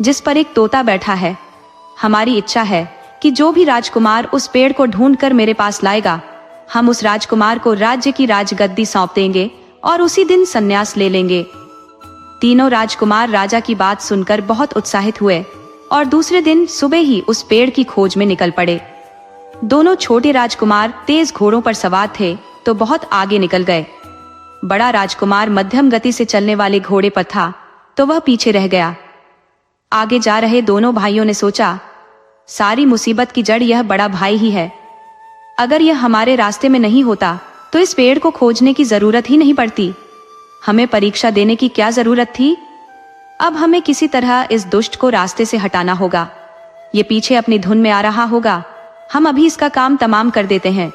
जिस पर एक तोता बैठा है। हमारी इच्छा है कि जो भी राजकुमार उस पेड़ को ढूंढकर मेरे पास लाएगा, हम उस राजकुमार को राज्य की राजगद्दी सौंप देंगे और उसी दिन संन्यास ले लेंगे। तीनों राजकुमार राजा की बात सुनकर बहुत उत्साहित हुए और दूसरे दिन सुबह ही उस पेड़ की खोज में निकल पड़े। दोनों छोटे राजकुमार तेज घोड़ों पर सवार थे तो बहुत आगे निकल गए। बड़ा राजकुमार मध्यम गति से चलने वाले घोड़े पर था तो वह पीछे रह गया। आगे जा रहे दोनों भाइयों ने सोचा, सारी मुसीबत की जड़ यह बड़ा भाई ही है। अगर यह हमारे रास्ते में नहीं होता तो इस पेड़ को खोजने की जरूरत ही नहीं पड़ती। हमें परीक्षा देने की क्या जरूरत थी। अब हमें किसी तरह इस दुष्ट को रास्ते से हटाना होगा। ये पीछे अपनी धुन में आ रहा होगा, हम अभी इसका काम तमाम कर देते हैं।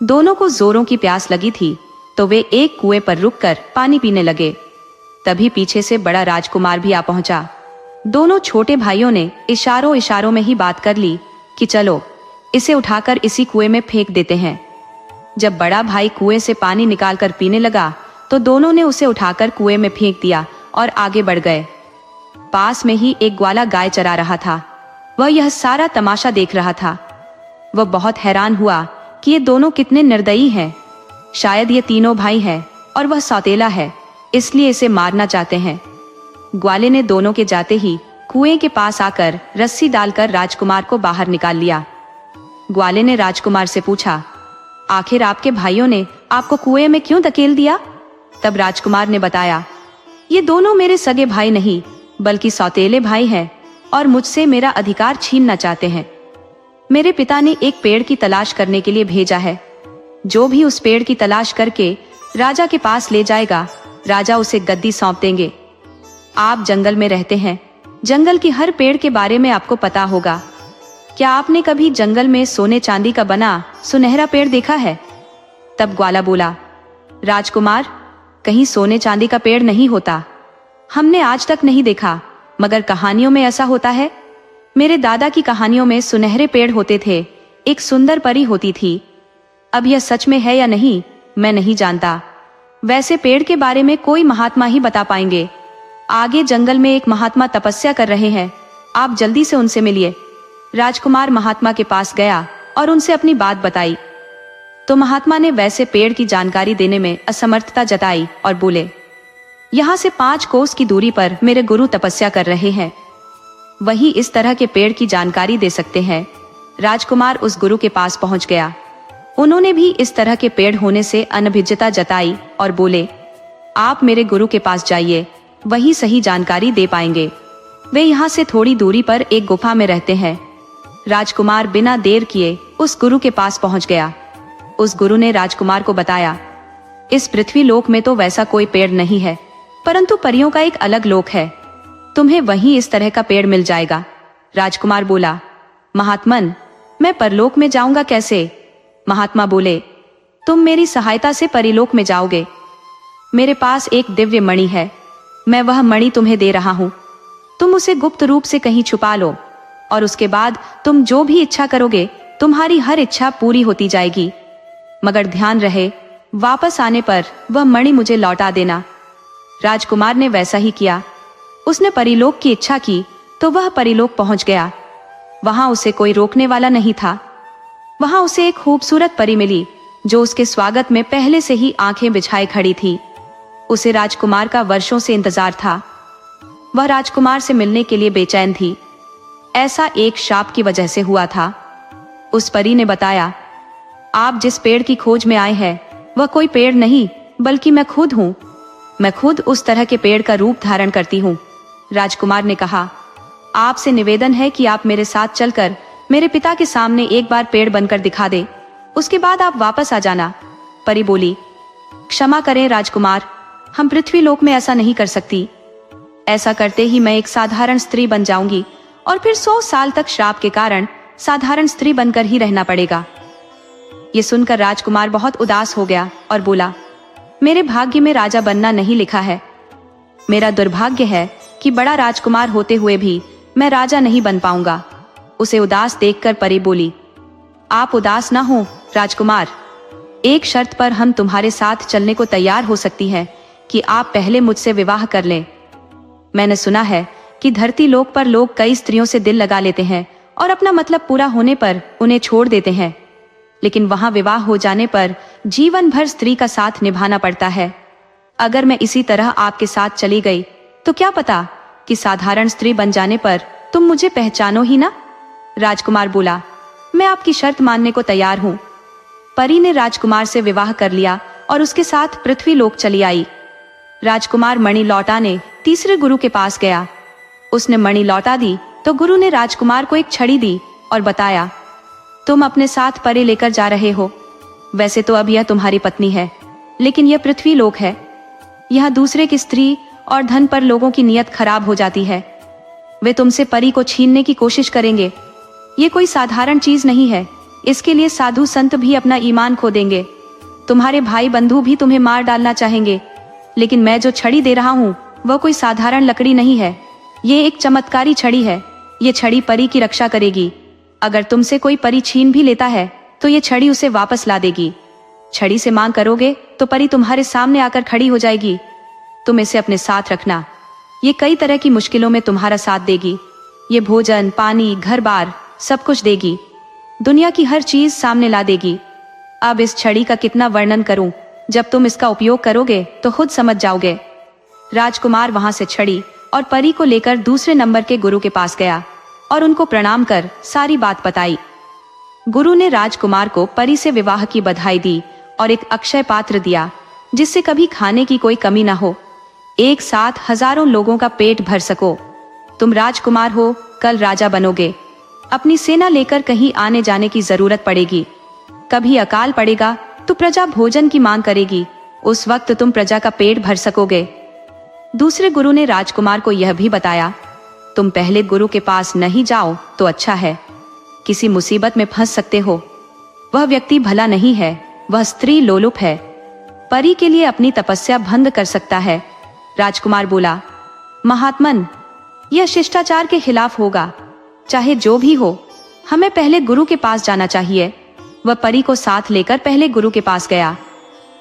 दोनों को जोरों की प्यास लगी थी तो वे एक कुएं पर रुककर पानी पीने लगे। तभी पीछे से बड़ा राजकुमार भी आ पहुंचा। दोनों छोटे भाइयों ने इशारों इशारों में ही बात कर ली कि चलो इसे उठाकर इसी कुएं में फेंक देते हैं। जब बड़ा भाई कुएं से पानी निकालकर पीने लगा तो दोनों ने उसे उठाकर कुएं में फेंक दिया और आगे बढ़ गए। पास में ही एक ग्वाला गाय चरा रहा था। वह यह सारा तमाशा देख रहा था। वह बहुत हैरान हुआ कि ये दोनों कितने निर्दयी हैं। शायद ये तीनों भाई हैं और वह सौतेला है, इसलिए इसे मारना चाहते हैं। ग्वाले ने दोनों के जाते ही कुएं के पास आकर रस्सी डालकर राजकुमार को बाहर निकाल लिया। ग्वाले ने राजकुमार से पूछा, आखिर आपके भाइयों ने आपको कुएं में क्यों धकेल दिया? तब राजकुमार ने बताया, ये दोनों मेरे सगे भाई नहीं बल्कि सौतेले भाई हैं और मुझसे मेरा अधिकार छीनना चाहते हैं। मेरे पिता ने एक पेड़ की तलाश करने के लिए भेजा है। जो भी उस पेड़ की तलाश करके राजा के पास ले जाएगा, राजा उसे गद्दी सौंप देंगे। आप जंगल में रहते हैं, जंगल की हर पेड़ के बारे में आपको पता होगा। क्या आपने कभी जंगल में सोने चांदी का बना सुनहरा पेड़ देखा है? तब ग्वाला बोला, राजकुमार, कहीं सोने चांदी का पेड़ नहीं होता। हमने आज तक नहीं देखा, मगर कहानियों में ऐसा होता है। मेरे दादा की कहानियों में सुनहरे पेड़ होते थे, एक सुंदर परी होती थी। अब यह सच में है या नहीं मैं नहीं जानता। वैसे पेड़ के बारे में कोई महात्मा ही बता पाएंगे। आगे जंगल में एक महात्मा तपस्या कर रहे हैं, आप जल्दी से उनसे मिलिए। राजकुमार महात्मा के पास गया और उनसे अपनी बात बताई तो महात्मा ने वैसे पेड़ की जानकारी देने में असमर्थता जताई और बोले, यहाँ से 5 कोस की दूरी पर मेरे गुरु तपस्या कर रहे हैं, वही इस तरह के पेड़ की जानकारी दे सकते हैं। राजकुमार उस गुरु के पास पहुंच गया। उन्होंने भी इस तरह के पेड़ होने से अनभिज्ञता जताई और बोले, आप मेरे गुरु के पास जाइए, वही सही जानकारी दे पाएंगे। वे यहाँ से थोड़ी दूरी पर एक गुफा में रहते हैं। राजकुमार बिना देर किए उस गुरु के पास पहुंच गया। उस गुरु ने राजकुमार को बताया, इस पृथ्वी लोक में तो वैसा कोई पेड़ नहीं है, परंतु परियों का एक अलग लोक है, तुम्हें वहीं इस तरह का पेड़ मिल जाएगा। राजकुमार बोला, महात्मन, मैं परलोक में जाऊंगा कैसे? महात्मा बोले, तुम मेरी सहायता से परिलोक में जाओगे। मेरे पास एक दिव्य मणि है, मैं वह मणि तुम्हें दे रहा हूं। तुम उसे गुप्त रूप से कहीं छुपा लो और उसके बाद तुम जो भी इच्छा करोगे, तुम्हारी हर इच्छा पूरी होती जाएगी। मगर ध्यान रहे, वापस आने पर वह मणि मुझे लौटा देना। राजकुमार ने वैसा ही किया। उसने परिलोक की इच्छा की तो वह परिलोक पहुंच गया। वहां उसे कोई रोकने वाला नहीं था। वहां उसे एक खूबसूरत परी मिली जो उसके स्वागत में पहले से ही आंखें बिछाए खड़ी थी। उसे राजकुमार का वर्षों से इंतजार था। वह राजकुमार से मिलने के लिए बेचैन थी। ऐसा एक शाप की वजह से हुआ था। उस परी ने बताया, आप जिस पेड़ की खोज में आए हैं वह कोई पेड़ नहीं बल्कि मैं खुद हूं। मैं खुद उस तरह के पेड़ का रूप धारण करती हूं। राजकुमार ने कहा, आपसे निवेदन है कि आप मेरे साथ चलकर मेरे पिता के सामने एक बार पेड़ बनकर दिखा दे, उसके बाद आप वापस आ जाना। परी बोली, क्षमा करें राजकुमार, हम पृथ्वी लोक में ऐसा नहीं कर सकती। ऐसा करते ही मैं एक साधारण स्त्री बन जाऊंगी और फिर 100 साल तक श्राप के कारण साधारण स्त्री बनकर ही रहना पड़ेगा। ये सुनकर राजकुमार बहुत उदास हो गया और बोला, मेरे भाग्य में राजा बनना नहीं लिखा है। मेरा दुर्भाग्य है कि बड़ा राजकुमार होते हुए भी मैं राजा नहीं बन पाऊंगा। उसे उदास देखकर परी बोली, आप उदास ना हो राजकुमार, एक शर्त पर हम तुम्हारे साथ चलने को तैयार हो सकती है कि आप पहले मुझसे विवाह कर लें। मैंने सुना है कि धरती लोक पर लोग कई स्त्रियों से दिल लगा लेते हैं और अपना मतलब पूरा होने पर उन्हें छोड़ देते हैं, लेकिन वहां विवाह हो जाने पर जीवन भर स्त्री का साथ निभाना पड़ता है। अगर मैं इसी तरह आपके साथ चली गई तो क्या पता कि साधारण स्त्री बन जाने पर तुम मुझे पहचानो ही ना। राजकुमार बोला, मैं आपकी शर्त मानने को तैयार हूँ। परी ने राजकुमार से विवाह कर लिया और उसके साथ पृथ्वी लोक चली आई। राजकुमार मणि लौटाने तीसरे गुरु के पास गया। उसने मणि लौटा दी तो गुरु ने राजकुमार को एक छड़ी दी और बताया, तुम अपने साथ परे लेकर जा रहे हो। वैसे तो अब यह तुम्हारी पत्नी है, लेकिन यह पृथ्वी लोक है। यह दूसरे की स्त्री और धन पर लोगों की नीयत खराब हो जाती है। वे तुमसे परी को छीनने की कोशिश करेंगे। ये कोई साधारण चीज नहीं है, इसके लिए साधु संत भी अपना ईमान खो देंगे। तुम्हारे भाई बंधु भी तुम्हें मार डालना चाहेंगे, लेकिन मैं जो छड़ी दे रहा हूँ वह कोई साधारण लकड़ी नहीं है। ये एक चमत्कारी छड़ी है। ये छड़ी परी की रक्षा करेगी। अगर तुमसे कोई परी छीन भी लेता है तो ये छड़ी उसे वापस ला देगी। छड़ी से मांग करोगे तो परी तुम्हारे सामने आकर खड़ी हो जाएगी। तुम इसे अपने साथ रखना। ये कई तरह की मुश्किलों में तुम्हारा साथ देगी। ये भोजन, पानी, घर बार सब कुछ देगी। दुनिया की हर चीज सामने ला देगी। अब इस छड़ी का कितना वर्णन करूं, जब तुम इसका उपयोग करोगे तो खुद समझ जाओगे। राजकुमार वहां से छड़ी और परी को लेकर दूसरे नंबर के गुरु के पास गया और उनको प्रणाम कर सारी बात बताई। गुरु ने राजकुमार को परी से विवाह की बधाई दी और एक अक्षय पात्र दिया जिससे कभी खाने की कोई कमी ना हो, एक साथ हजारों लोगों का पेट भर सको। तुम राजकुमार हो, कल राजा बनोगे। अपनी सेना लेकर कहीं आने जाने की जरूरत पड़ेगी। कभी अकाल पड़ेगा तो प्रजा भोजन की मांग करेगी। उस वक्त तुम प्रजा का पेट भर सकोगे। दूसरे गुरु ने राजकुमार को यह भी बताया, तुम पहले गुरु के पास नहीं जाओ तो अच्छा है। किसी मुसीबत में फंस सकते हो। वह व्यक्ति भला नहीं है, वह स्त्री लोलुप है। परी के लिए अपनी तपस्या भंग कर सकता है। राजकुमार बोला, महात्मन, यह शिष्टाचार के खिलाफ होगा। चाहे जो भी हो, हमें पहले गुरु के पास जाना चाहिए। वह परी को साथ लेकर पहले गुरु के पास गया।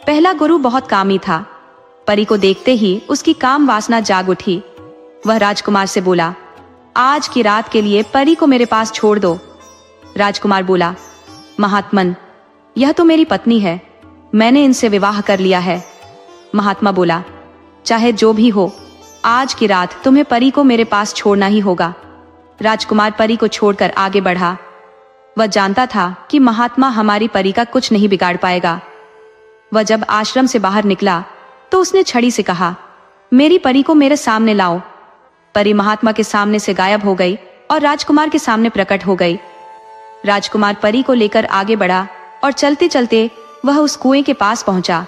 पहला गुरु बहुत कामी था। परी को देखते ही उसकी काम वासना जाग उठी। वह राजकुमार से बोला, आज की रात के लिए परी को मेरे पास छोड़ दो। राजकुमार बोला, महात्मन, यह तो मेरी पत्नी है, मैंने इनसे विवाह कर लिया है। महात्मा बोला, चाहे जो भी हो, आज की रात तुम्हें परी को मेरे पास छोड़ना ही होगा। राजकुमार परी को छोड़कर आगे बढ़ा। वह जानता था कि महात्मा हमारी परी का कुछ नहीं बिगाड़ पाएगा। वह जब आश्रम से बाहर निकला तो उसने छड़ी से कहा, मेरी परी को मेरे सामने लाओ। परी महात्मा के सामने से गायब हो गई और राजकुमार के सामने प्रकट हो गई। राजकुमार परी को लेकर आगे बढ़ा और चलते चलते वह उस कुएं के पास पहुंचा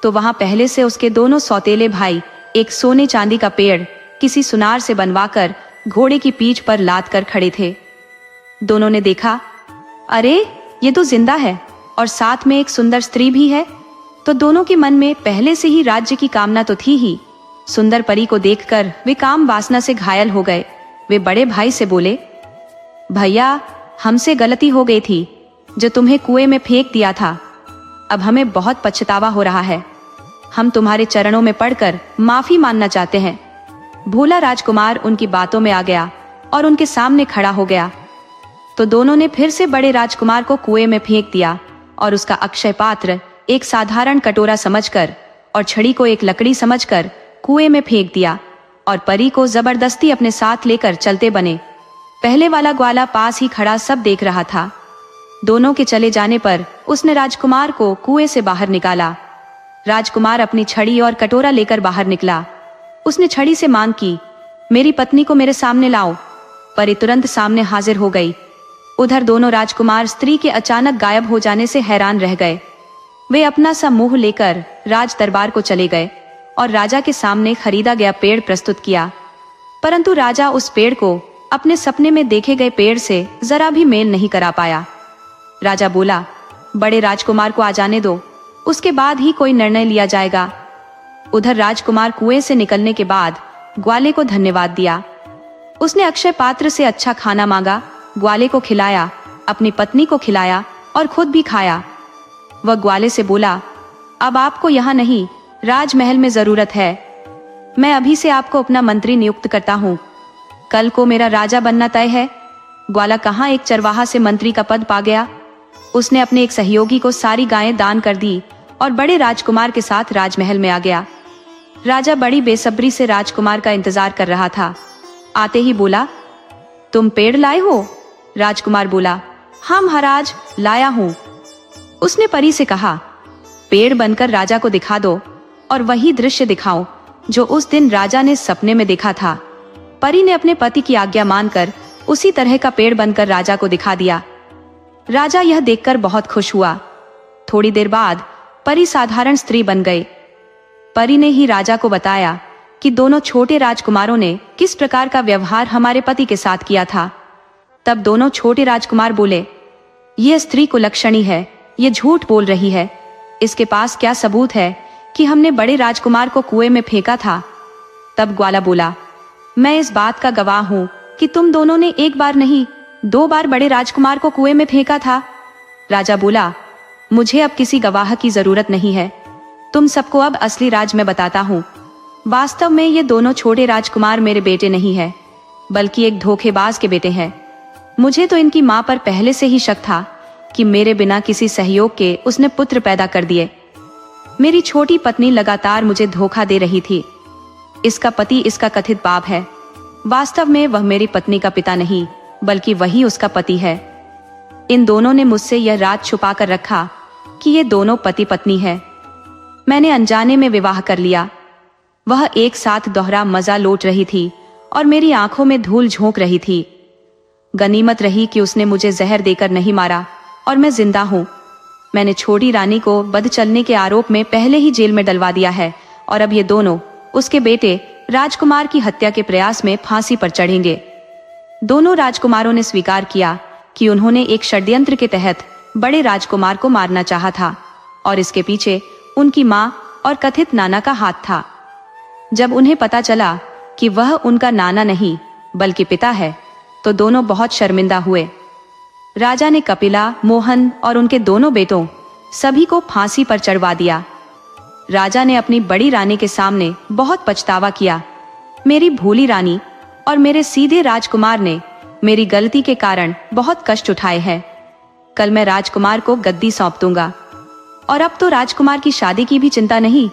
तो वहां पहले से उसके दोनों सौतेले भाई एक सोने चांदी का पेड़ किसी सुनार से बनवाकर घोड़े की पीठ पर लाद कर खड़े थे। दोनों ने देखा, अरे ये तो जिंदा है और साथ में एक सुंदर स्त्री भी है। तो दोनों के मन में पहले से ही राज्य की कामना तो थी ही। सुंदर परी को देखकर वे काम वासना से घायल हो गए। वे बड़े भाई से बोले, भैया, हमसे गलती हो गई थी जो तुम्हें कुएं में फेंक दिया था। अब हमें बहुत पछतावा हो रहा है। हम तुम्हारे चरणों में पड़कर माफी मांगना चाहते हैं। भोला राजकुमार उनकी बातों में आ गया और उनके सामने खड़ा हो गया। तो दोनों ने फिर से बड़े राजकुमार को कुएं में फेंक दिया और उसका अक्षय पात्र एक साधारण कटोरा समझकर और छड़ी को एक लकड़ी समझकर कुएं में फेंक दिया और परी को जबरदस्ती अपने साथ लेकर चलते बने। पहले वाला ग्वाला पास ही खड़ा सब देख रहा था। दोनों के चले जाने पर उसने राजकुमार को कुएं से बाहर निकाला। राजकुमार अपनी छड़ी और कटोरा लेकर बाहर निकला। उसने छड़ी से मांग की, मेरी पत्नी को मेरे सामने लाओ। परी तुरंत सामने हाजिर हो गई। उधर दोनों राजकुमार स्त्री के अचानक गायब हो जाने से हैरान रह गए। वे अपना सा मुंह लेकर राज दरबार को चले गए और राजा के सामने खरीदा गया पेड़ प्रस्तुत किया। परंतु राजा उस पेड़ को अपने सपने में देखे गए पेड़ से जरा भी मेल नहीं करा पाया। राजा बोला, बड़े राजकुमार को आ जाने दो, उसके बाद ही कोई निर्णय लिया जाएगा। उधर राजकुमार कुएं से निकलने के बाद ग्वाले को धन्यवाद दिया। उसने अक्षय पात्र से अच्छा खाना मांगा, ग्वाले को खिलाया, अपनी पत्नी को खिलाया और खुद भी खाया। वह ग्वाले से बोला, अब आपको यहाँ नहीं, राजमहल में जरूरत है। मैं अभी से आपको अपना मंत्री नियुक्त करता हूँ। कल को मेरा राजा बनना तय है। ग्वाला कहाँ एक चरवाहा से मंत्री का पद पा गया। उसने अपने एक सहयोगी को सारी गायें दान कर दी और बड़े राजकुमार के साथ राजमहल में आ गया। राजा बड़ी बेसब्री से राजकुमार का इंतजार कर रहा था। आते ही बोला, तुम पेड़ लाए हो? राजकुमार बोला, हाँ महाराज, लाया हूँ। उसने परी से कहा, पेड़ बनकर राजा को दिखा दो और वही दृश्य दिखाओ जो उस दिन राजा ने सपने में देखा था। परी ने अपने पति की आज्ञा मानकर उसी तरह का पेड़ बनकर राजा को दिखा दिया। राजा यह देखकर बहुत खुश हुआ। थोड़ी देर बाद परी साधारण स्त्री बन गई। परी ने ही राजा को बताया कि दोनों छोटे राजकुमारों ने किस प्रकार का व्यवहार हमारे पति के साथ किया था। तब दोनों छोटे राजकुमार बोले, यह स्त्री कुलक्षणी है, ये झूठ बोल रही है। इसके पास क्या सबूत है कि हमने बड़े राजकुमार को कुएं में फेंका था? तब ग्वाला बोला, मैं इस बात का गवाह हूँ कि तुम दोनों ने एक बार नहीं 2 बार बड़े राजकुमार को कुएं में फेंका था। राजा बोला, मुझे अब किसी गवाह की जरूरत नहीं है। तुम सबको अब असली राज मैं बताता हूँ। वास्तव में ये दोनों छोटे राजकुमार मेरे बेटे नहीं है, बल्कि एक धोखेबाज के बेटे हैं। मुझे तो इनकी माँ पर पहले से ही शक था कि मेरे बिना किसी सहयोग के उसने पुत्र पैदा कर दिए। मेरी छोटी पत्नी लगातार मुझे धोखा दे रही थी। इसका पति इसका कथित बाप है। वास्तव में वह मेरी पत्नी का पिता नहीं, बल्कि वही उसका पति है। इन दोनों ने मुझसे यह राज छुपा कर रखा कि ये दोनों पति पत्नी है। मैंने अनजाने में विवाह कर लिया। वह एक साथ दोहरा मजा लौट रही थी और मेरी आंखों में धूल झोंक रही थी। गनीमत रही कि उसने मुझे जहर देकर नहीं मारा और मैं जिंदा हूँ। मैंने छोटी रानी को बद चलने के आरोप में पहले ही जेल में डलवा दिया है और अब ये दोनों उसके बेटे राजकुमार की हत्या के प्रयास में फांसी पर चढ़ेंगे। दोनों राजकुमारों ने स्वीकार किया कि उन्होंने एक षड्यंत्र के तहत बड़े राजकुमार को मारना चाहा था और इसके पीछे उनकी माँ और कथित नाना का हाथ था। जब उन्हें पता चला कि वह उनका नाना नहीं बल्कि पिता है, तो दोनों बहुत शर्मिंदा हुए। राजा ने कपिला, मोहन और उनके दोनों बेटों सभी को फांसी पर चढ़वा दिया। राजा ने अपनी बड़ी रानी के सामने बहुत पछतावा किया। मेरी भोली रानी और मेरे सीधे राजकुमार ने मेरी गलती के कारण बहुत कष्ट उठाए हैं। कल मैं राजकुमार को गद्दी सौंप दूंगा और अब तो राजकुमार की शादी की भी चिंता नहीं,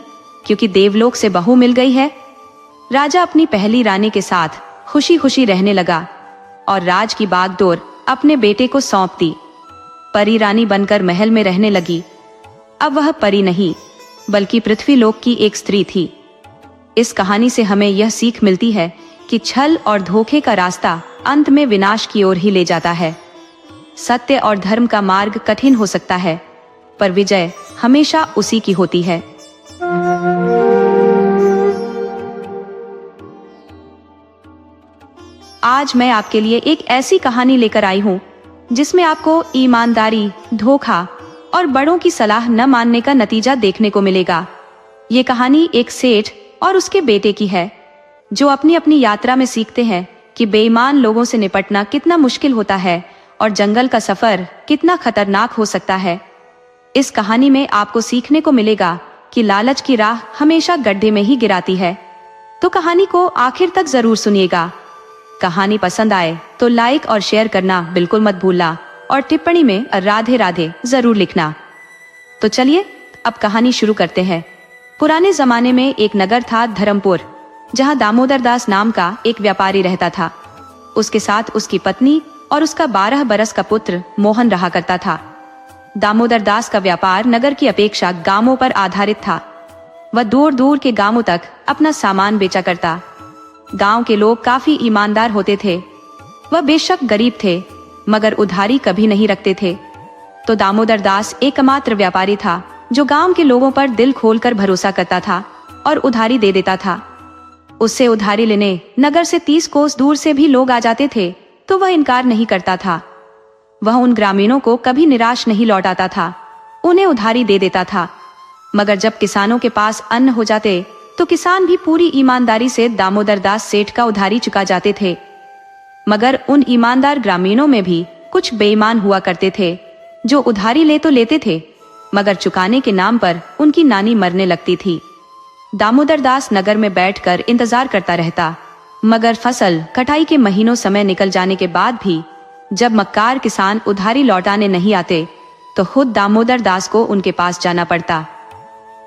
क्योंकि देवलोक से बहू मिल गई है। राजा अपनी पहली रानी के साथ खुशी खुशी रहने लगा और राज की बागडोर अपने बेटे को सौंप दी। परी रानी बनकर महल में रहने लगी। अब वह परी नहीं बल्कि पृथ्वीलोक की एक स्त्री थी। इस कहानी से हमें यह सीख मिलती है कि छल और धोखे का रास्ता अंत में विनाश की ओर ही ले जाता है। सत्य और धर्म का मार्ग कठिन हो सकता है, पर विजय हमेशा उसी की होती है। आज मैं आपके लिए एक ऐसी कहानी लेकर आई हूँ जिसमें आपको ईमानदारी, धोखा और बड़ों की सलाह न मानने का नतीजा देखने को मिलेगा। ये कहानी एक सेठ और उसके बेटे की है, जो अपनी अपनी यात्रा में सीखते हैं कि बेईमान लोगों से निपटना कितना मुश्किल होता है और जंगल का सफर कितना खतरनाक हो सकता है। इस कहानी में आपको सीखने को मिलेगा कि लालच की राह हमेशा गड्ढे में ही गिराती है। तो कहानी को आखिर तक जरूर सुनिएगा। कहानी पसंद आए तो लाइक और शेयर करना बिल्कुल मत भूलना और टिप्पणी में राधे राधे जरूर लिखना। तो चलिए अब कहानी शुरू करते हैं। पुराने जमाने में एक नगर था धर्मपुर, जहां दामोदर दास नाम का एक व्यापारी रहता था। उसके साथ उसकी पत्नी और उसका 12 बरस का पुत्र मोहन रहा करता था। दामोदर दास का व्यापार नगर की अपेक्षा गांवों पर आधारित था। वह दूर दूर के गांवों तक अपना सामान बेचा करता। गांव के लोग काफी ईमानदार होते थे। वह बेशक गरीब थे, मगर उधारी कभी नहीं रखते थे। तो दामोदर दास एकमात्र व्यापारी था जो गांव के लोगों पर दिल खोलकर भरोसा करता था और उधारी दे देता था। उससे उधारी लेने नगर से 30 कोस दूर से भी लोग आ जाते थे, तो वह इनकार नहीं करता था। वह उन ग्रामीणों को कभी निराश नहीं लौटाता था, उन्हें उधारी दे देता था। मगर जब किसानों के पास अन्न हो जाते तो किसान भी पूरी ईमानदारी से दामोदर दास सेठ का उधारी चुका जाते थे। मगर उन ईमानदार ग्रामीणों में भी कुछ बेईमान हुआ करते थे, जो उधारी ले तो लेते थे, मगर चुकाने के नाम पर उनकी नानी मरने लगती थी। दामोदर दास नगर में बैठकर इंतजार करता रहता, मगर फसल कटाई के महीनों समय निकल जाने के बाद भी जब मक्कार किसान उधारी लौटाने नहीं आते तो खुद दामोदर दास को उनके पास जाना पड़ता।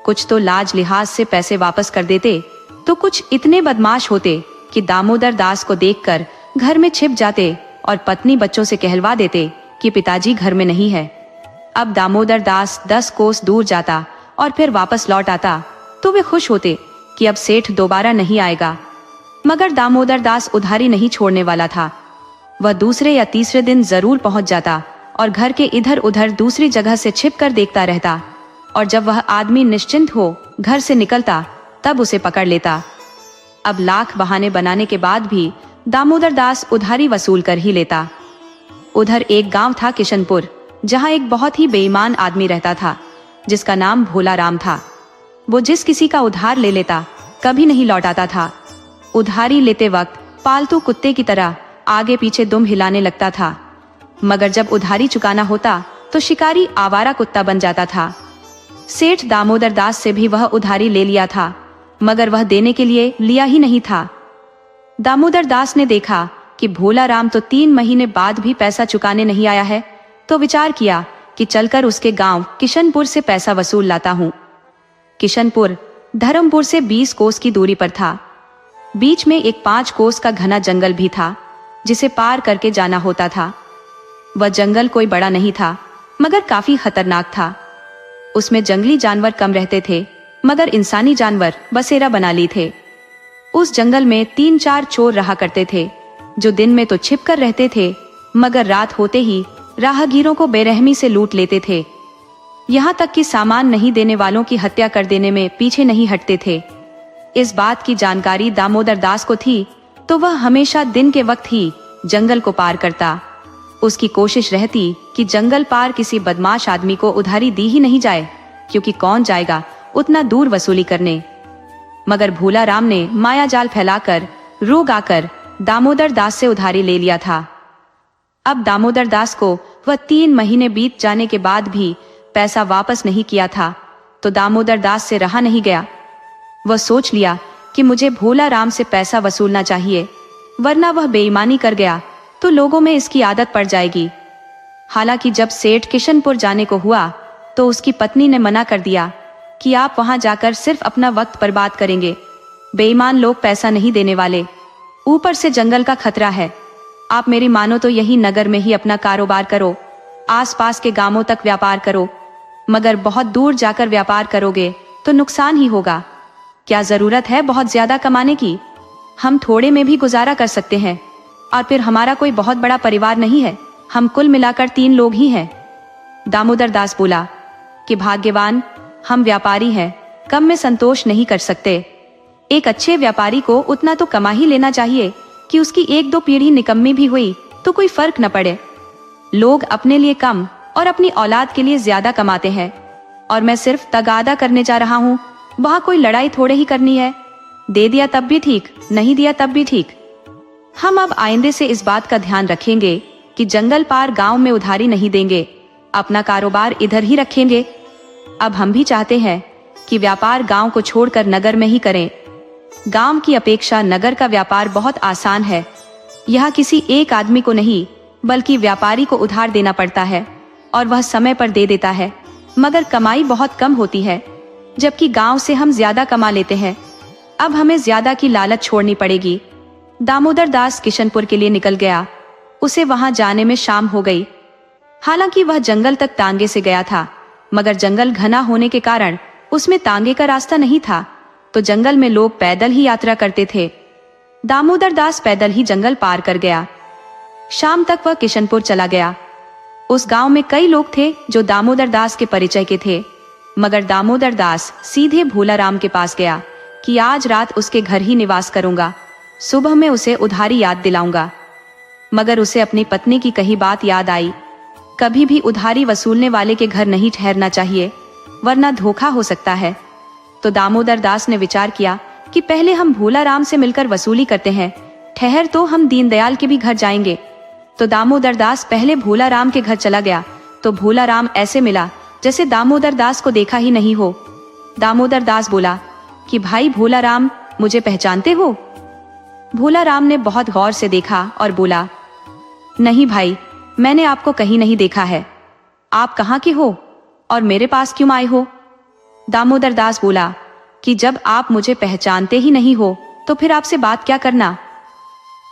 कुछ तो लाज लिहाज से पैसे वापस कर देते, तो कुछ इतने बदमाश होते कि दामोदर दास को देखकर घर में छिप जाते और पत्नी बच्चों से कहलवा देते कि पिताजी घर में नहीं है। अब दामोदर दास 10 कोस दूर जाता और फिर वापस लौट आता तो वे खुश होते कि अब सेठ दोबारा नहीं आएगा। मगर दामोदर दास उधारी नहीं छोड़ने वाला था। वह दूसरे या तीसरे दिन जरूर पहुंच जाता और घर के इधर उधर दूसरी जगह से छिप कर देखता रहता, और जब वह आदमी निश्चिंत हो घर से निकलता तब उसे पकड़ लेता। अब लाख बहाने बनाने के बाद भी दामोदर दास उधारी वसूल कर ही लेता। उधर एक गांव था किशनपुर, जहां एक बहुत ही बेईमान आदमी रहता था जिसका नाम भोला राम था। वो जिस किसी का उधार ले लेता कभी नहीं लौटाता था। उधारी लेते वक्त पालतू कुत्ते की तरह आगे पीछे दुम हिलाने लगता था, मगर जब उधारी चुकाना होता तो शिकारी आवारा कुत्ता बन जाता था। सेठ दामोदर दास से भी वह उधारी ले लिया था, मगर वह देने के लिए लिया ही नहीं था। दामोदर दास ने देखा कि भोला राम तो 3 महीने बाद भी पैसा चुकाने नहीं आया है, तो विचार किया कि चलकर उसके गांव किशनपुर से पैसा वसूल लाता हूं। किशनपुर धर्मपुर से 20 कोस की दूरी पर था। बीच में एक 5 कोस का घना जंगल भी था जिसे पार करके जाना होता था। वह जंगल कोई बड़ा नहीं था, मगर काफी खतरनाक था। उसमें जंगली जानवर कम रहते थे, मगर इंसानी जानवर बसेरा बना ली थे। उस जंगल में 3-4 चोर रहा करते थे, जो दिन में तो छिप कर रहते थे, मगर रात होते ही राहगीरों को बेरहमी से लूट लेते थे। यहाँ तक कि सामान नहीं देने वालों की हत्या कर देने में पीछे नहीं हटते थे। इस बात की जानकारी दामोदर दास को थी, तो वह हमेशा दिन के वक्त ही जंगल को पार करता। उसकी कोशिश रहती कि जंगल पार किसी बदमाश आदमी को उधारी दी ही नहीं जाए, क्योंकि कौन जाएगा उतना दूर वसूली करने। मगर भोला राम ने माया जाल फैलाकर रोग आकर दामोदर दास से उधारी ले लिया था। अब दामोदर दास को वह 3 महीने बीत जाने के बाद भी पैसा वापस नहीं किया था, तो दामोदर दास से रहा नहीं गया। वह सोच लिया कि मुझे भोला राम से पैसा वसूलना चाहिए, वरना वह बेईमानी कर गया तो लोगों में इसकी आदत पड़ जाएगी। हालांकि जब सेठ किशनपुर जाने को हुआ तो उसकी पत्नी ने मना कर दिया कि आप वहां जाकर सिर्फ अपना वक्त बर्बाद करेंगे। बेईमान लोग पैसा नहीं देने वाले, ऊपर से जंगल का खतरा है। आप मेरी मानो तो यही नगर में ही अपना कारोबार करो, आसपास के गांवों तक व्यापार करो, मगर बहुत दूर जाकर व्यापार करोगे तो नुकसान ही होगा। क्या जरूरत है बहुत ज्यादा कमाने की? हम थोड़े में भी गुजारा कर सकते हैं, और फिर हमारा कोई बहुत बड़ा परिवार नहीं है, हम कुल मिलाकर 3 लोग ही हैं। दामोदर दास बोला कि भाग्यवान, हम व्यापारी हैं, कम में संतोष नहीं कर सकते। एक अच्छे व्यापारी को उतना तो कमा ही लेना चाहिए कि उसकी 1-2 पीढ़ी निकम्मी भी हुई तो कोई फर्क न पड़े। लोग अपने लिए कम और अपनी औलाद के लिए ज्यादा कमाते हैं, और मैं सिर्फ तगादा करने जा रहा हूँ। वहां कोई लड़ाई थोड़े ही करनी है, दे दिया तब भी ठीक, नहीं दिया तब भी ठीक। हम अब आइंदे से इस बात का ध्यान रखेंगे कि जंगल पार गांव में उधारी नहीं देंगे, अपना कारोबार इधर ही रखेंगे। अब हम भी चाहते हैं कि व्यापार गांव को छोड़कर नगर में ही करें। गांव की अपेक्षा नगर का व्यापार बहुत आसान है। यहाँ किसी एक आदमी को नहीं, बल्कि व्यापारी को उधार देना पड़ता है, और वह समय पर दे देता है, मगर कमाई बहुत कम होती है, जबकि गांव से हम ज्यादा कमा लेते हैं। अब हमें ज्यादा की लालच छोड़नी पड़ेगी। दामोदर दास किशनपुर के लिए निकल गया। उसे वहां जाने में शाम हो गई। हालांकि वह जंगल तक तांगे से गया था, मगर जंगल घना होने के कारण उसमें तांगे का रास्ता नहीं था, तो जंगल में लोग पैदल ही यात्रा करते थे। दामोदर दास पैदल ही जंगल पार कर गया। शाम तक वह किशनपुर चला गया। उस गांव में कई लोग थे जो दामोदर दास के परिचय के थे, मगर दामोदर दास सीधे भोला राम के पास गया कि आज रात उसके घर ही निवास करूंगा, सुबह में उसे उधारी याद दिलाऊंगा। मगर उसे अपनी पत्नी की कही बात याद आई, कभी भी उधारी वसूलने वाले के घर नहीं ठहरना चाहिए, वरना धोखा हो सकता है। तो दामोदर दास ने विचार किया कि पहले हम भोला राम से मिलकर वसूली करते हैं, ठहर तो हम दीनदयाल के भी घर जाएंगे। तो दामोदर दास पहले भोला राम के घर चला गया, तो भोला राम ऐसे मिला जैसे दामोदर दास को देखा ही नहीं हो। दामोदर दास बोला कि भाई भोला राम, मुझे पहचानते हो? भोला राम ने बहुत गौर से देखा और बोला, नहीं भाई, मैंने आपको कहीं नहीं देखा है। आप कहाँ के हो और मेरे पास क्यों आए हो? दामोदर दास बोला कि जब आप मुझे पहचानते ही नहीं हो तो फिर आपसे बात क्या करना।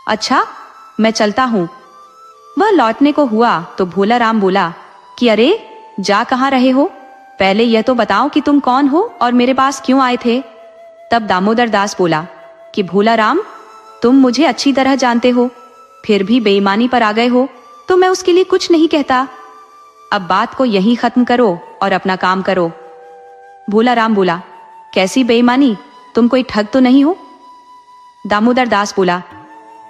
अच्छा, मैं चलता हूँ। वह लौटने को हुआ तो भोला राम बोला कि अरे, जा कहाँ रहे हो? पहले यह तो बताओ कि तुम कौन हो और मेरे पास क्यों आए थे। तब दामोदर दास बोला कि भोला राम, तुम मुझे अच्छी तरह जानते हो, फिर भी बेईमानी पर आ गए हो तो मैं उसके लिए कुछ नहीं कहता। अब बात को यहीं खत्म करो और अपना काम करो। भोला राम बोला, कैसी बेईमानी? तुम कोई ठग तो नहीं हो? दामोदर दास बोला,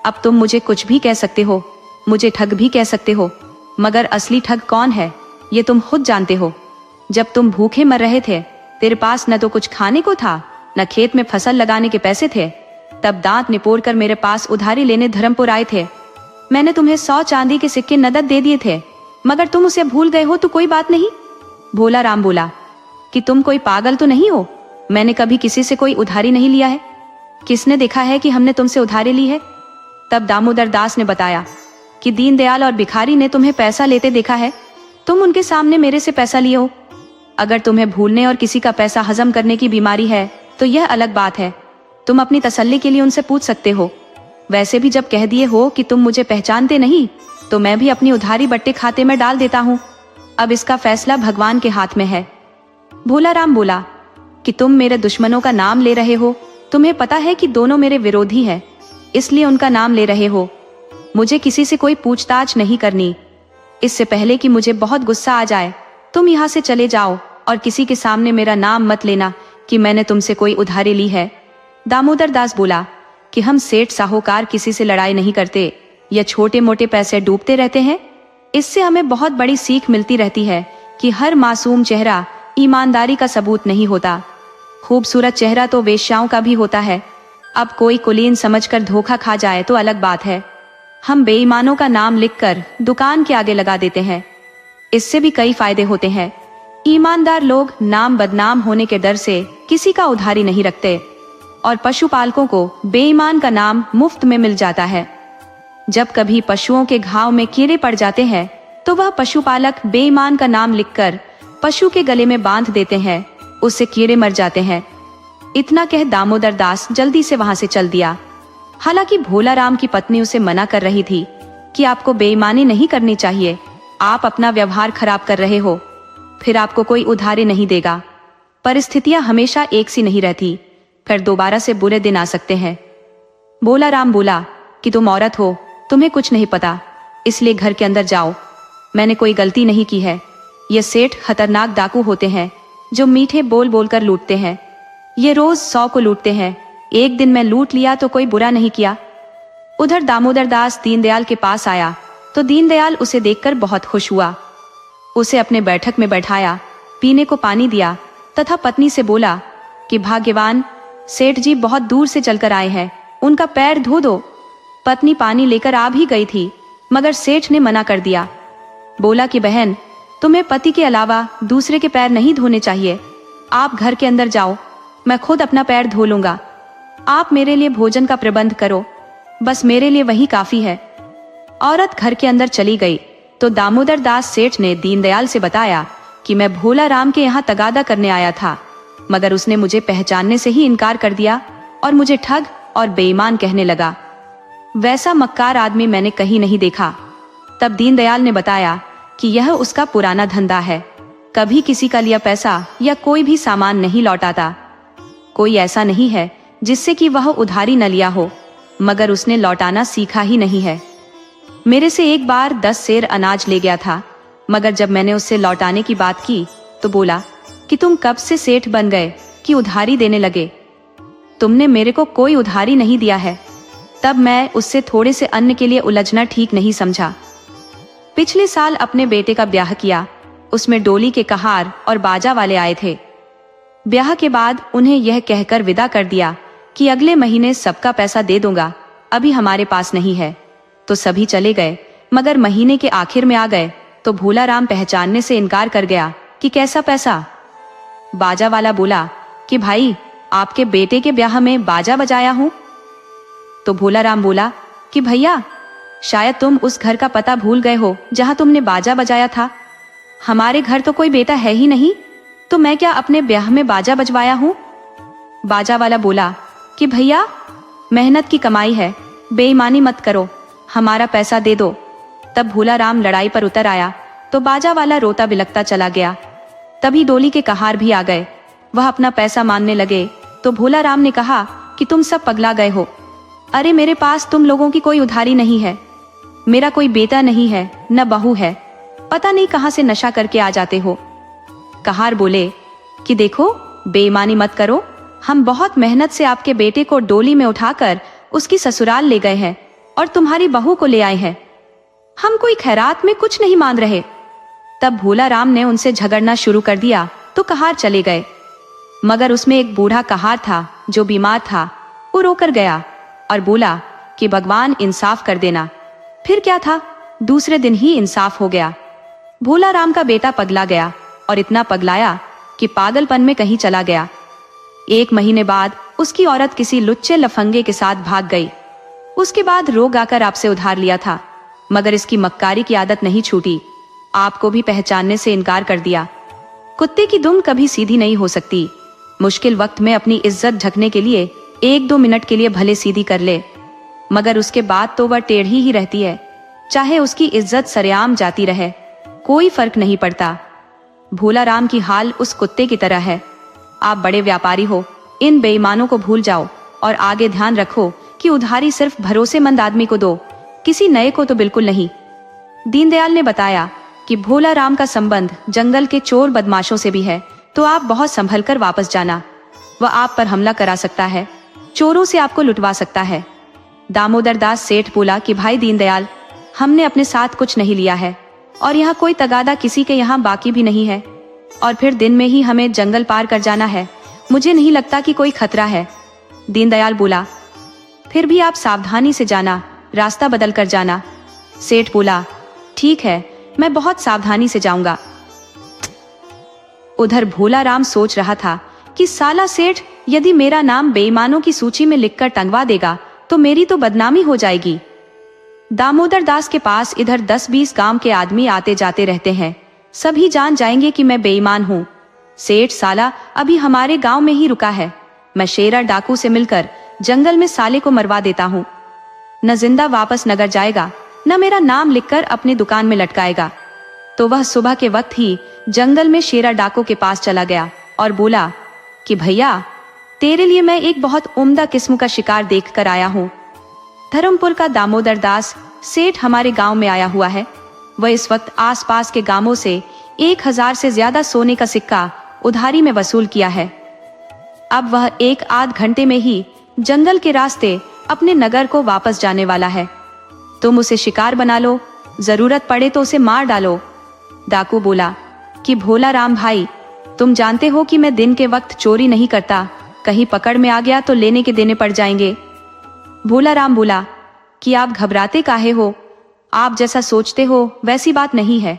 अब तुम मुझे कुछ भी कह सकते हो, मुझे ठग भी कह सकते हो, मगर असली ठग कौन है ये तुम खुद जानते हो। जब तुम भूखे मर रहे थे, तेरे पास न तो कुछ खाने को था, न खेत में फसल लगाने के पैसे थे, तब दांत निपोड़ कर मेरे पास उधारी लेने धर्मपुर आए थे। मैंने तुम्हें 100 चांदी के सिक्के नकद दे दिए थे, मगर तुम उसे भूल गए हो तो कोई बात नहीं। भोला राम बोला कि तुम कोई पागल तो नहीं हो? मैंने कभी किसी से कोई उधारी नहीं लिया है। किसने देखा है कि हमने तुमसे उधारी ली है? तब दामोदर दास ने बताया कि दीनदयाल और भिखारी ने तुम्हें पैसा लेते देखा है, तुम उनके सामने मेरे से पैसा लिए हो। अगर तुम्हें भूलने और किसी का पैसा हजम करने की बीमारी है तो यह अलग बात है, तुम अपनी तसल्ली के लिए उनसे पूछ सकते हो। वैसे भी जब कह दिए हो कि तुम मुझे पहचानते नहीं, तो मैं भी अपनी उधारी बट्टे खाते में डाल देता हूँ। अब इसका फैसला भगवान के हाथ में है। भोला राम बोला कि तुम मेरे दुश्मनों का नाम ले रहे हो, तुम्हें पता है कि दोनों मेरे विरोधी हैं, इसलिए उनका नाम ले रहे हो। मुझे किसी से कोई पूछताछ नहीं करनी। इससे पहले कि मुझे बहुत गुस्सा आ जाए, तुम यहाँ से चले जाओ और किसी के सामने मेरा नाम मत लेना कि मैंने तुमसे कोई उधारी ली है। दामोदर दास बोला कि हम सेठ साहूकार किसी से लड़ाई नहीं करते, या छोटे मोटे पैसे डूबते रहते हैं। इससे हमें बहुत बड़ी सीख मिलती रहती है कि हर मासूम चेहरा ईमानदारी का सबूत नहीं होता। खूबसूरत चेहरा तो वेश्याओं का भी होता है। अब कोई कुलीन समझकर धोखा खा जाए तो अलग बात है। हम बेईमानों का नाम लिखकर दुकान के आगे लगा देते हैं, इससे भी कई फायदे होते हैं। ईमानदार लोग नाम बदनाम होने के डर से किसी का उधारी नहीं रखते, और पशुपालकों को बेईमान का नाम मुफ्त में मिल जाता है। जब कभी पशुओं के घाव में कीड़े पड़ जाते हैं तो वह पशुपालक बेईमान का नाम लिखकर पशु के गले में बांध देते हैं, उससे कीड़े मर जाते हैं। इतना कह दामोदर दास जल्दी से वहां से चल दिया। हालांकि भोला राम की पत्नी उसे मना कर रही थी कि आपको बेईमानी नहीं करनी चाहिए, आप अपना व्यवहार खराब कर रहे हो, फिर आपको कोई उधारी नहीं देगा। परिस्थितियां हमेशा एक सी नहीं रहती, फिर दोबारा से बुरे दिन आ सकते हैं। भोला राम बोला कि तुम औरत हो, तुम्हें कुछ नहीं पता, इसलिए घर के अंदर जाओ। मैंने कोई गलती नहीं की है। ये सेठ खतरनाक डाकू होते हैं जो मीठे बोल बोलकर लूटते हैं। ये रोज 100 को लूटते हैं। एक दिन मैं लूट लिया तो कोई बुरा नहीं किया। उधर दामोदर दास दीनदयाल के पास आया तो दीनदयाल उसे देखकर बहुत खुश हुआ। उसे अपने बैठक में बैठाया, पीने को पानी दिया तथा पत्नी से बोला कि भाग्यवान, सेठ जी बहुत दूर से चलकर आए हैं, उनका पैर धो दो। पत्नी पानी लेकर आ भी गई थी, मगर सेठ ने मना कर दिया। बोला कि बहन, तुम्हें पति के अलावा दूसरे के पैर नहीं धोने चाहिए। आप घर के अंदर जाओ, मैं खुद अपना पैर धो लूंगा। आप मेरे लिए भोजन का प्रबंध करो, बस मेरे लिए वही काफी है। औरत घर के अंदर चली गई तो दामोदर दास सेठ ने दीनदयाल से बताया कि मैं भोला राम के यहाँ तगादा करने आया था, मगर उसने मुझे पहचानने से ही इनकार कर दिया और मुझे ठग और बेईमान कहने लगा। वैसा मक्कार आदमी मैंने कहीं नहीं देखा। तब दीनदयाल ने बताया कि यह उसका पुराना धंधा है, कभी किसी का लिया पैसा या कोई भी सामान नहीं लौटाता। कोई ऐसा नहीं है जिससे कि वह उधारी न लिया हो, मगर उसने लौटाना सीखा ही नहीं है। मेरे से एक बार 10 सेर अनाज ले गया था, मगर जब मैंने उससे लौटाने की बात की तो बोला कि तुम कब से सेठ बन गए कि उधारी देने लगे, तुमने मेरे को कोई उधारी नहीं दिया है। तब मैं उससे थोड़े से अन्न के लिए उलझना ठीक नहीं समझा। पिछले साल अपने बेटे का ब्याह किया, उसमें डोली के कहार और बाजा वाले आए थे। ब्याह के बाद उन्हें यह कहकर विदा कर दिया कि अगले महीने सबका पैसा दे दूंगा, अभी हमारे पास नहीं है। तो सभी चले गए, मगर महीने के आखिर में आ गए तो भोला राम पहचानने से इनकार कर गया कि कैसा पैसा। बाजा वाला बोला कि भाई, आपके बेटे के ब्याह में बाजा बजाया हूँ। तो भोला राम बोला कि भैया, शायद तुम उस घर का पता भूल गए हो जहां तुमने बाजा बजाया था। हमारे घर तो कोई बेटा है ही नहीं, तो मैं क्या अपने ब्याह में बाजा बजवाया हूँ। बाजा वाला बोला कि भैया, मेहनत की कमाई है, बेईमानी मत करो, हमारा पैसा दे दो। तब भोला राम लड़ाई पर उतर आया तो बाजा वाला रोता बिलखता चला गया। तभी डोली के कहार भी आ गए। वह अपना पैसा मांगने लगे तो भोला राम ने कहा कि तुम सब पगला गए हो। अरे मेरे पास तुम लोगों की कोई उधारी नहीं है, मेरा कोई बेटा नहीं है, न बहू है, पता नहीं कहां से नशा करके आ जाते हो। कहार बोले कि देखो, बेईमानी मत करो, हम बहुत मेहनत से आपके बेटे को डोली में उठाकर उसकी ससुराल ले गए हैं और तुम्हारी बहू को ले आए हैं। हम कोई खैरात में कुछ नहीं मांग रहे। तब भोला राम ने उनसे झगड़ना शुरू कर दिया तो कहार चले गए। मगर उसमें एक बूढ़ा कहार था जो बीमार था। वो रोकर गया और बोला कि भगवान इंसाफ कर देना। फिर क्या था, दूसरे दिन ही इंसाफ हो गया। भोला राम का बेटा पगला गया और इतना पगलाया कि पागलपन में कहीं चला गया। 1 महीने बाद उसकी औरत किसी लुच्चे लफंगे के साथ भाग गई। उसके बाद रोग आकर आपसे उधार लिया था, मगर इसकी मक्कारी की आदत नहीं छूटी। आपको भी पहचानने से इनकार कर दिया। कुत्ते की दुम कभी सीधी नहीं हो सकती। मुश्किल वक्त में अपनी इज्जत ढकने के लिए 1-2 मिनट के लिए भले सीधी कर ले, मगर उसके बाद तो वह टेढ़ी ही रहती है। चाहे उसकी इज्जत सरेआम जाती रहे, कोई फर्क नहीं पड़ता। भोला राम की हाल उस कुत्ते की तरह है। आप बड़े व्यापारी हो, इन बेईमानों को भूल जाओ और आगे ध्यान रखो कि उधारी सिर्फ भरोसेमंद आदमी को दो, किसी नए को तो बिल्कुल नहीं। दीनदयाल ने बताया कि भोला राम का संबंध जंगल के चोर बदमाशों से भी है, तो आप बहुत संभल कर वापस जाना। वह आप पर हमला करा सकता है, चोरों से आपको लुटवा सकता है। दामोदर दास सेठ बोला कि भाई दीनदयाल, हमने अपने साथ कुछ नहीं लिया है और यहाँ कोई तगादा किसी के यहाँ बाकी भी नहीं है, और फिर दिन में ही हमें जंगल पार कर जाना है। मुझे नहीं लगता कि कोई खतरा है। दीनदयाल बोला, फिर भी आप सावधानी से जाना, रास्ता बदल कर जाना। सेठ बोला, ठीक है, मैं बहुत सावधानी से जाऊंगा। उधर भोला राम सोच रहा था कि साला सेठ यदि मेरा नाम बेईमानों की सूची में लिखकर टंगवा देगा तो मेरी तो बदनामी हो जाएगी। दामोदर दास के पास इधर 10-20 गांव के आदमी आते जाते रहते हैं, सभी जान जाएंगे कि मैं बेईमान हूँ। सेठ साला अभी हमारे गांव में ही रुका है। मैं शेरा डाकू से मिलकर जंगल में साले को मरवा देता हूँ। न जिंदा वापस नगर जाएगा, न मेरा नाम लिखकर अपनी दुकान में लटकाएगा। तो वह सुबह के वक्त ही जंगल में शेरा डाकू के पास चला गया और बोला कि भैया, तेरे लिए मैं एक बहुत उम्दा किस्म का शिकार देख कर आया हूँ। धर्मपुर का दामोदर दास सेठ हमारे गांव में आया हुआ है। वह इस वक्त आसपास के गांवों से 1000 से ज्यादा सोने का सिक्का उधारी में वसूल किया है। अब वह 1-8 घंटे में ही जंगल के रास्ते अपने नगर को वापस जाने वाला है। तुम उसे शिकार बना लो, जरूरत पड़े तो उसे मार डालो। डाकू बोला कि भोला राम भाई, तुम जानते हो कि मैं दिन के वक्त चोरी नहीं करता, कहीं पकड़ में आ गया तो लेने के देने पड़ जाएंगे। भोला राम बोला कि आप घबराते काहे हो, आप जैसा सोचते हो वैसी बात नहीं है।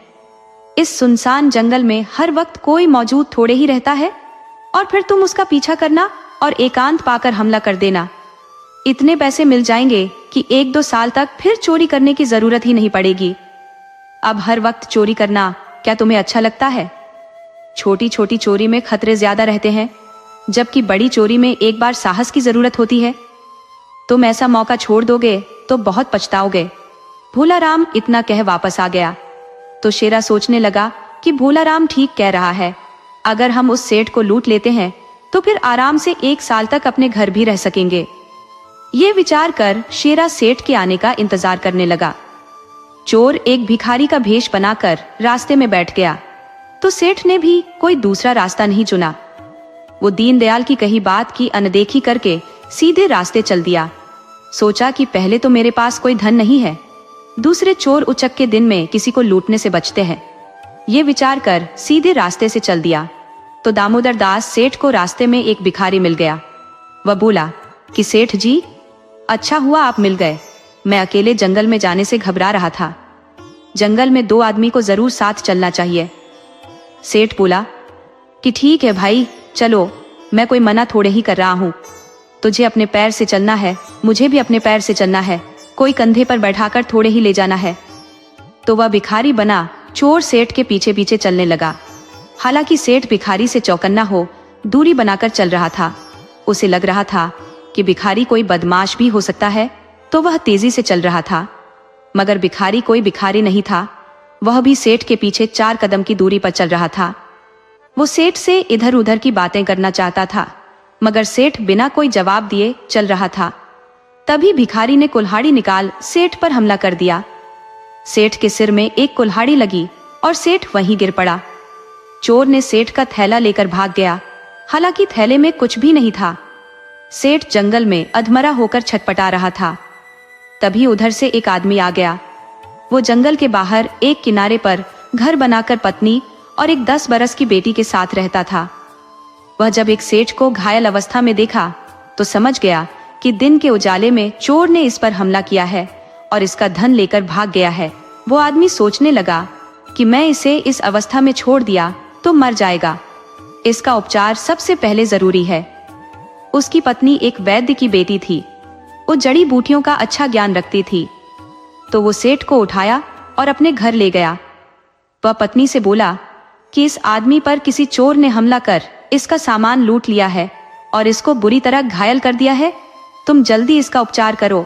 इस सुनसान जंगल में हर वक्त कोई मौजूद थोड़े ही रहता है, और फिर तुम उसका पीछा करना और एकांत पाकर हमला कर देना। इतने पैसे मिल जाएंगे कि 1-2 साल तक फिर चोरी करने की जरूरत ही नहीं पड़ेगी। अब हर वक्त चोरी करना क्या तुम्हें अच्छा लगता है? छोटी छोटी चोरी में खतरे ज्यादा रहते हैं, जबकि बड़ी चोरी में एक बार साहस की जरूरत होती है। तुम ऐसा मौका छोड़ दोगे तो बहुत पछताओगे। भोला राम इतना कह वापस आ गया तो शेरा सोचने लगा कि भोला राम ठीक कह रहा है। अगर हम उस सेठ को लूट लेते हैं तो फिर आराम से 1 साल तक अपने घर भी रह सकेंगे। ये विचार कर शेरा सेठ के आने का इंतजार करने लगा। चोर एक भिखारी का भेष बनाकर रास्ते में बैठ गया तो सेठ ने भी कोई दूसरा रास्ता नहीं चुना। वो दीनदयाल की कही बात की अनदेखी करके सीधे रास्ते चल दिया। सोचा कि पहले तो मेरे पास कोई धन नहीं है, दूसरे चोर उचक के दिन में किसी को लूटने से बचते हैं। ये विचार कर सीधे रास्ते से चल दिया तो दामोदर दास सेठ को रास्ते में एक भिखारी मिल गया। वह बोला कि सेठ जी, अच्छा हुआ आप मिल गए, मैं अकेले जंगल में जाने से घबरा रहा था। जंगल में 2 आदमी को जरूर साथ चलना चाहिए। सेठ बोला कि ठीक है भाई, चलो, मैं कोई मना थोड़े ही कर रहा हूँ। तुझे अपने पैर से चलना है, मुझे भी अपने पैर से चलना है, कोई कंधे पर बैठाकर थोड़े ही ले जाना है। तो वह भिखारी बना चोर सेठ के पीछे पीछे चलने लगा। हालांकि सेठ भिखारी से चौकन्ना हो दूरी बनाकर चल रहा था। उसे लग रहा था कि भिखारी कोई बदमाश भी हो सकता है, तो वह तेजी से चल रहा था। मगर भिखारी कोई भिखारी नहीं था, वह भी सेठ के पीछे 4 कदम की दूरी पर चल रहा था। वो सेठ से इधर उधर की बातें करना चाहता था, मगर सेठ बिना कोई जवाब दिए चल रहा था। तभी भिखारी ने कुल्हाड़ी निकाल सेठ पर हमला कर दिया। सेठ के सिर में एक कुल्हाड़ी लगी और सेठ वहीं गिर पड़ा। चोर ने सेठ का थैला लेकर भाग गया। हालांकि थैले में कुछ भी नहीं था। सेठ जंगल में अधमरा होकर छटपटा रहा था। तभी उधर से एक आदमी आ गया। वो जंगल के बाहर एक किनारे पर घर बनाकर पत्नी और एक 10 बरस की बेटी के साथ रहता था। वह जब एक सेठ को घायल अवस्था में देखा तो समझ गया कि दिन के उजाले में चोर ने इस पर हमला किया है और इसका धन लेकर भाग गया है। वो आदमी सोचने लगा कि मैं इसे इस अवस्था में छोड़ दिया तो मर जाएगा, इसका उपचार सबसे पहले जरूरी है। उसकी पत्नी एक वैद्य की बेटी थी। वो जड़ी बूटियों का अच्छा ज्ञान रखती थी। तो वो सेठ को उठाया और अपने घर ले गया। वह पत्नी से बोला कि इस आदमी पर किसी चोर ने हमला कर इसका सामान लूट लिया है और इसको बुरी तरह घायल कर दिया है, तुम जल्दी इसका उपचार करो।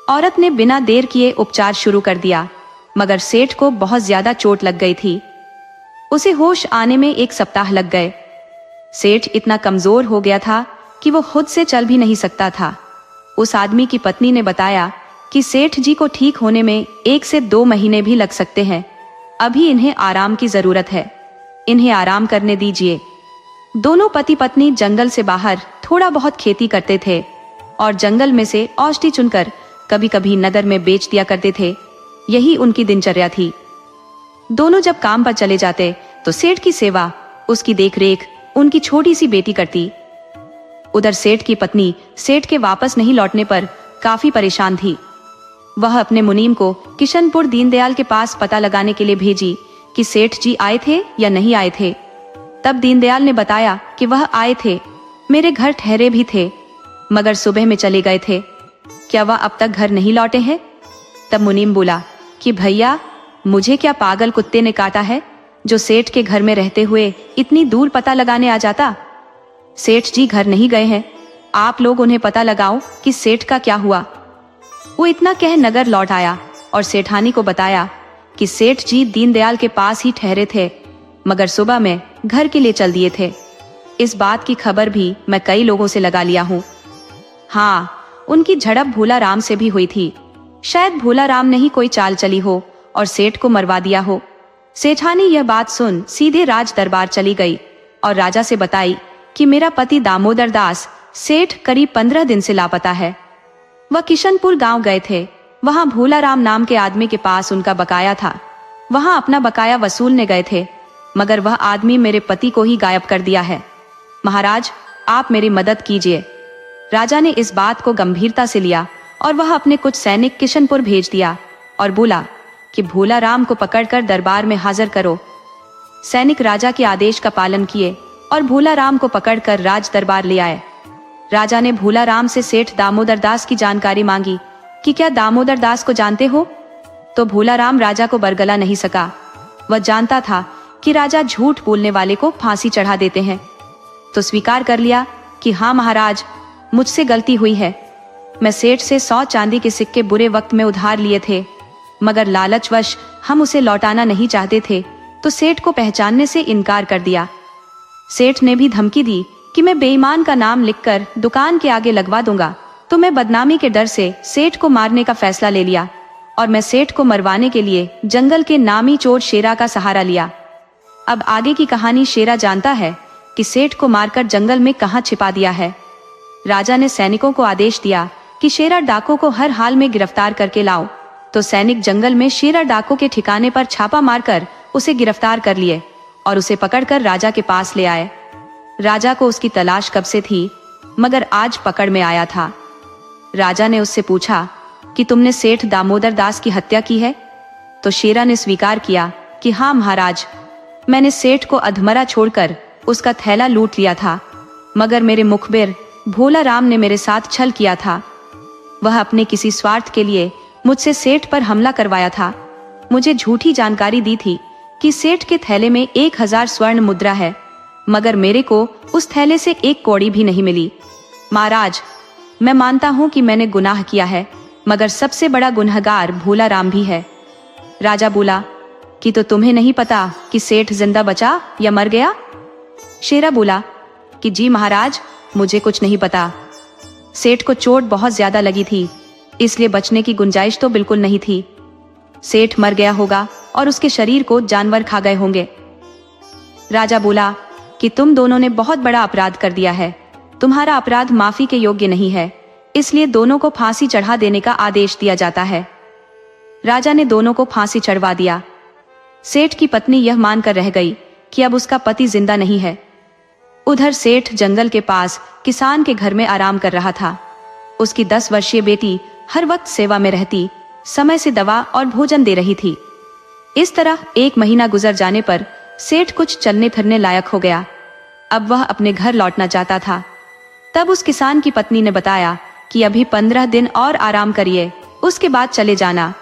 औरत ने बिना देर किए उपचार शुरू कर दिया, मगर सेठ को बहुत ज्यादा चोट लग गई थी। उसे होश आने में 1 सप्ताह लग गए। सेठ इतना कमजोर हो गया था कि वो खुद से चल भी नहीं सकता था। उस आदमी की पत्नी ने बताया कि सेठ जी को ठीक होने में 1 से 2 महीने भी लग सकते हैं। अभी इन्हें आराम की जरूरत है, इन्हें आराम करने दीजिए। दोनों पति पत्नी जंगल से बाहर थोड़ा बहुत खेती करते थे और जंगल में से औषधि चुनकर कभी कभी नगर में बेच दिया करते थे। यही उनकी दिनचर्या थी। दोनों जब काम पर चले जाते तो सेठ की सेवा, उसकी देखरेख उनकी छोटी सी बेटी करती। उधर सेठ की पत्नी सेठ के वापस नहीं लौटने पर काफी परेशान थी। वह अपने मुनीम को किशनपुर दीनदयाल के पास पता लगाने के लिए भेजी कि सेठ जी आए थे या नहीं आए थे। तब दीनदयाल ने बताया कि वह आए थे, मेरे घर ठहरे भी थे, मगर सुबह में चले गए थे। क्या वह अब तक घर नहीं लौटे हैं? तब मुनीम बोला कि भैया, मुझे क्या पागल कुत्ते ने काटा है जो सेठ के घर में रहते हुए इतनी दूर पता लगाने आ जाता। सेठ जी घर नहीं गए हैं, आप लोग उन्हें पता लगाओ कि सेठ का क्या हुआ। वो इतना कह नगर लौट आया और सेठानी को बताया कि सेठ जी दीनदयाल के पास ही ठहरे थे, मगर सुबह में घर के लिए चल दिए थे। इस बात की खबर भी मैं कई लोगों से लगा लिया हूँ। हाँ, उनकी झड़प भोला राम से भी हुई थी। शायद भोला राम ने ही कोई चाल चली हो और सेठ को मरवा दिया हो। सेठानी यह बात सुन सीधे राज दरबार चली गई और राजा से बताई कि मेरा पति दामोदर दास सेठ करीब 15 दिन से लापता है। वह किशनपुर गांव गए थे। वहां भोला राम नाम के आदमी के पास उनका बकाया था। वहां अपना बकाया वसूलने गए थे, मगर वह आदमी मेरे पति को ही गायब कर दिया है। महाराज, आप मेरी मदद कीजिए। राजा ने इस बात को गंभीरता से लिया और वह अपने कुछ सैनिक किशनपुर भेज दिया और बोला कि भोला राम को पकड़कर दरबार में हाजिर करो। सैनिक राजा के आदेश का पालन किए और भोला राम को पकड़कर राज दरबार ले आए। राजा ने भोला राम से सेठ दामोदर दास की जानकारी मांगी कि क्या दामोदर दास को जानते हो? तो भोला राम राजा को बरगला नहीं सका। वह जानता था कि राजा झूठ बोलने वाले को फांसी चढ़ा देते हैं, तो स्वीकार कर लिया कि हाँ महाराज, मुझसे गलती हुई है। मैं सेठ से 100 चांदी के सिक्के बुरे वक्त में उधार लिए थे, मगर लालचवश हम उसे लौटाना नहीं चाहते थे, तो सेठ को पहचानने से इनकार कर दिया। सेठ ने भी धमकी दी कि मैं बेईमान का नाम लिखकर दुकान के आगे लगवा दूंगा, तो मैं बदनामी के डर से सेठ को मारने का फैसला ले लिया और मैं सेठ को मरवाने के लिए जंगल के नामी चोर शेरा का सहारा लिया। अब आगे की कहानी शेरा जानता है कि सेठ को मारकर जंगल में कहां छिपा दिया है। राजा ने सैनिकों को आदेश दिया कि शेरा डाकू को हर हाल में गिरफ्तार करके लाओ। तो सैनिक जंगल में शेरा डाकू के ठिकाने पर छापा मारकर उसे गिरफ्तार कर लिए और उसे पकड़कर राजा के पास ले आए। राजा को उसकी तलाश कब से थी, मगर आज पकड़ में आया था। राजा ने उससे पूछा कि तुमने सेठ दामोदर दास की हत्या की है? तो शेरा ने स्वीकार किया कि हाँ महाराज, मैंने सेठ को अधमरा छोड़कर उसका थैला लूट लिया था। मगर मेरे मुखबिर भोला राम ने मेरे साथ छल किया था। वह अपने किसी स्वार्थ के लिए मुझसे सेठ पर हमला करवाया था। मुझे झूठी जानकारी दी थी कि सेठ के थैले में 1000 स्वर्ण मुद्रा है, मगर मेरे को उस थैले से 1 कौड़ी भी नहीं मिली। महाराज, मैं मानता हूँ कि मैंने गुनाह किया है, मगर सबसे बड़ा गुनहगार भोला राम भी है। राजा बोला कि तो तुम्हें नहीं पता कि सेठ जिंदा बचा या मर गया? शेरा बोला कि जी महाराज, मुझे कुछ नहीं पता। सेठ को चोट बहुत ज्यादा लगी थी, इसलिए बचने की गुंजाइश तो बिल्कुल नहीं थी। सेठ मर गया होगा और उसके शरीर को जानवर खा गए होंगे। राजा बोला कि तुम दोनों ने बहुत बड़ा अपराध कर दिया है, तुम्हारा अपराध माफी के योग्य नहीं है, इसलिए दोनों को फांसी चढ़ा देने का आदेश दिया जाता है। राजा ने दोनों को फांसी चढ़वा दिया। सेठ की पत्नी यह मानकर रह गई कि अब उसका पति जिंदा नहीं है। उधर सेठ जंगल के पास किसान के घर में आराम कर रहा था। उसकी 10 वर्षीय बेटी हर वक्त सेवा में रहती, समय से दवा और भोजन दे रही थी। इस तरह 1 महीना गुजर जाने पर सेठ कुछ चलने फिरने लायक हो गया। अब वह अपने घर लौटना चाहता था। तब उस किसान की पत्नी ने बताया कि अभी 15 दिन और आराम करिए, उसके बाद चले जाना।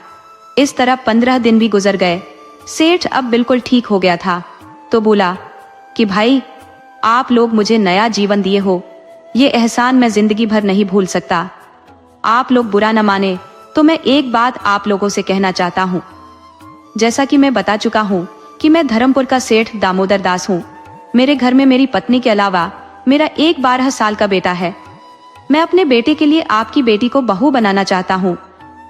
इस तरह 15 दिन भी गुजर गए। सेठ अब बिल्कुल ठीक हो गया था, तो बोला कि भाई, आप लोग मुझे नया जीवन दिए हो, ये एहसान मैं जिंदगी भर नहीं भूल सकता। आप लोग बुरा न माने तो मैं एक बात आप लोगों से कहना चाहता हूँ। जैसा कि मैं बता चुका हूँ कि मैं धर्मपुर का सेठ दामोदर दास हूँ। मेरे घर में मेरी पत्नी के अलावा मेरा एक 12 साल का बेटा है। मैं अपने बेटे के लिए आपकी बेटी को बहू बनाना चाहता हूँ।